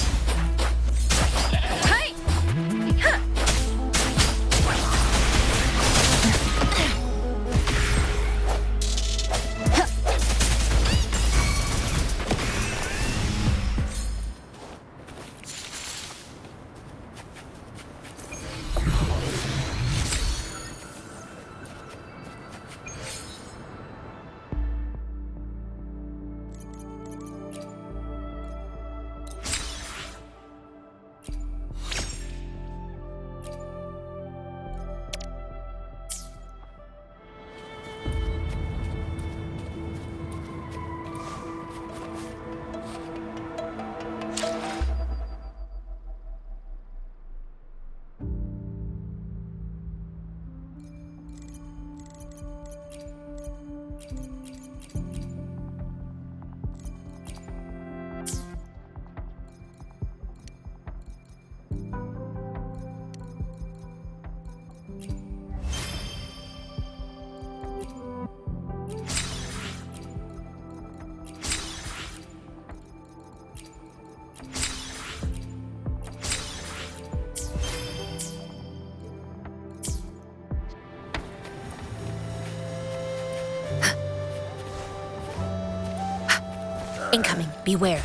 Incoming, beware.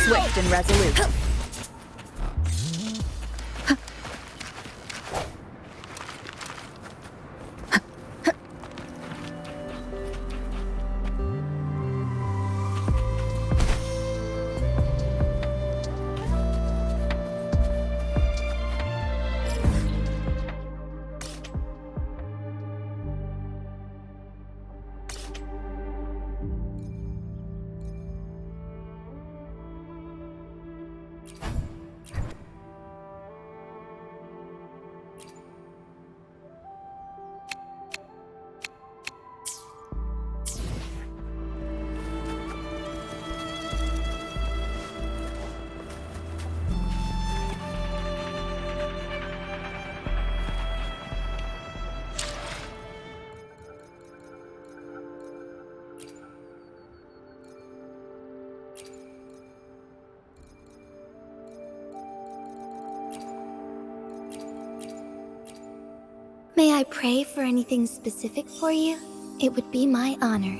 Swift and resolute. May I pray for anything specific for you? It would be my honor.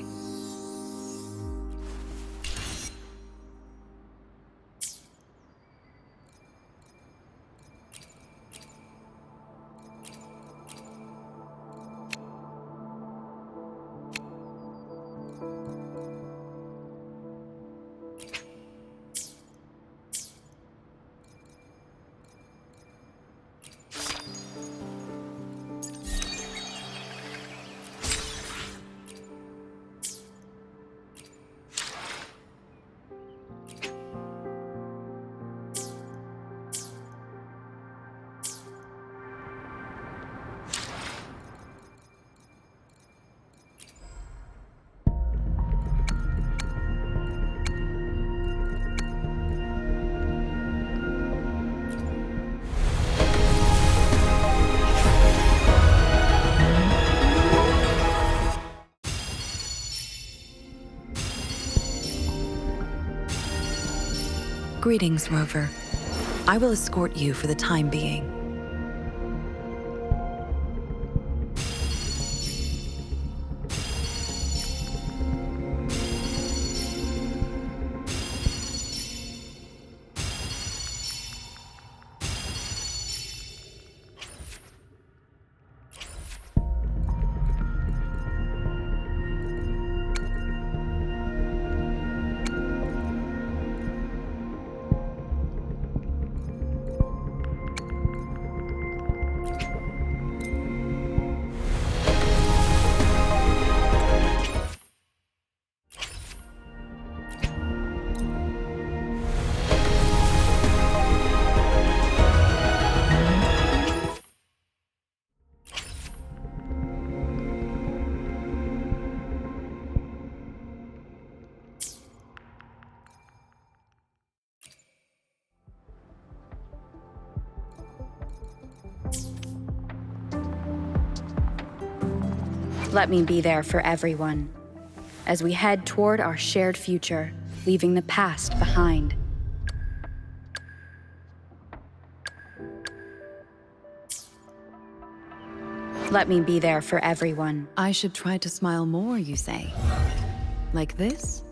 Greetings, Rover. I will escort you for the time being. Let me be there for everyone as we head toward our shared future, leaving the past behind. Let me be there for everyone. I should try to smile more, you say? Like this?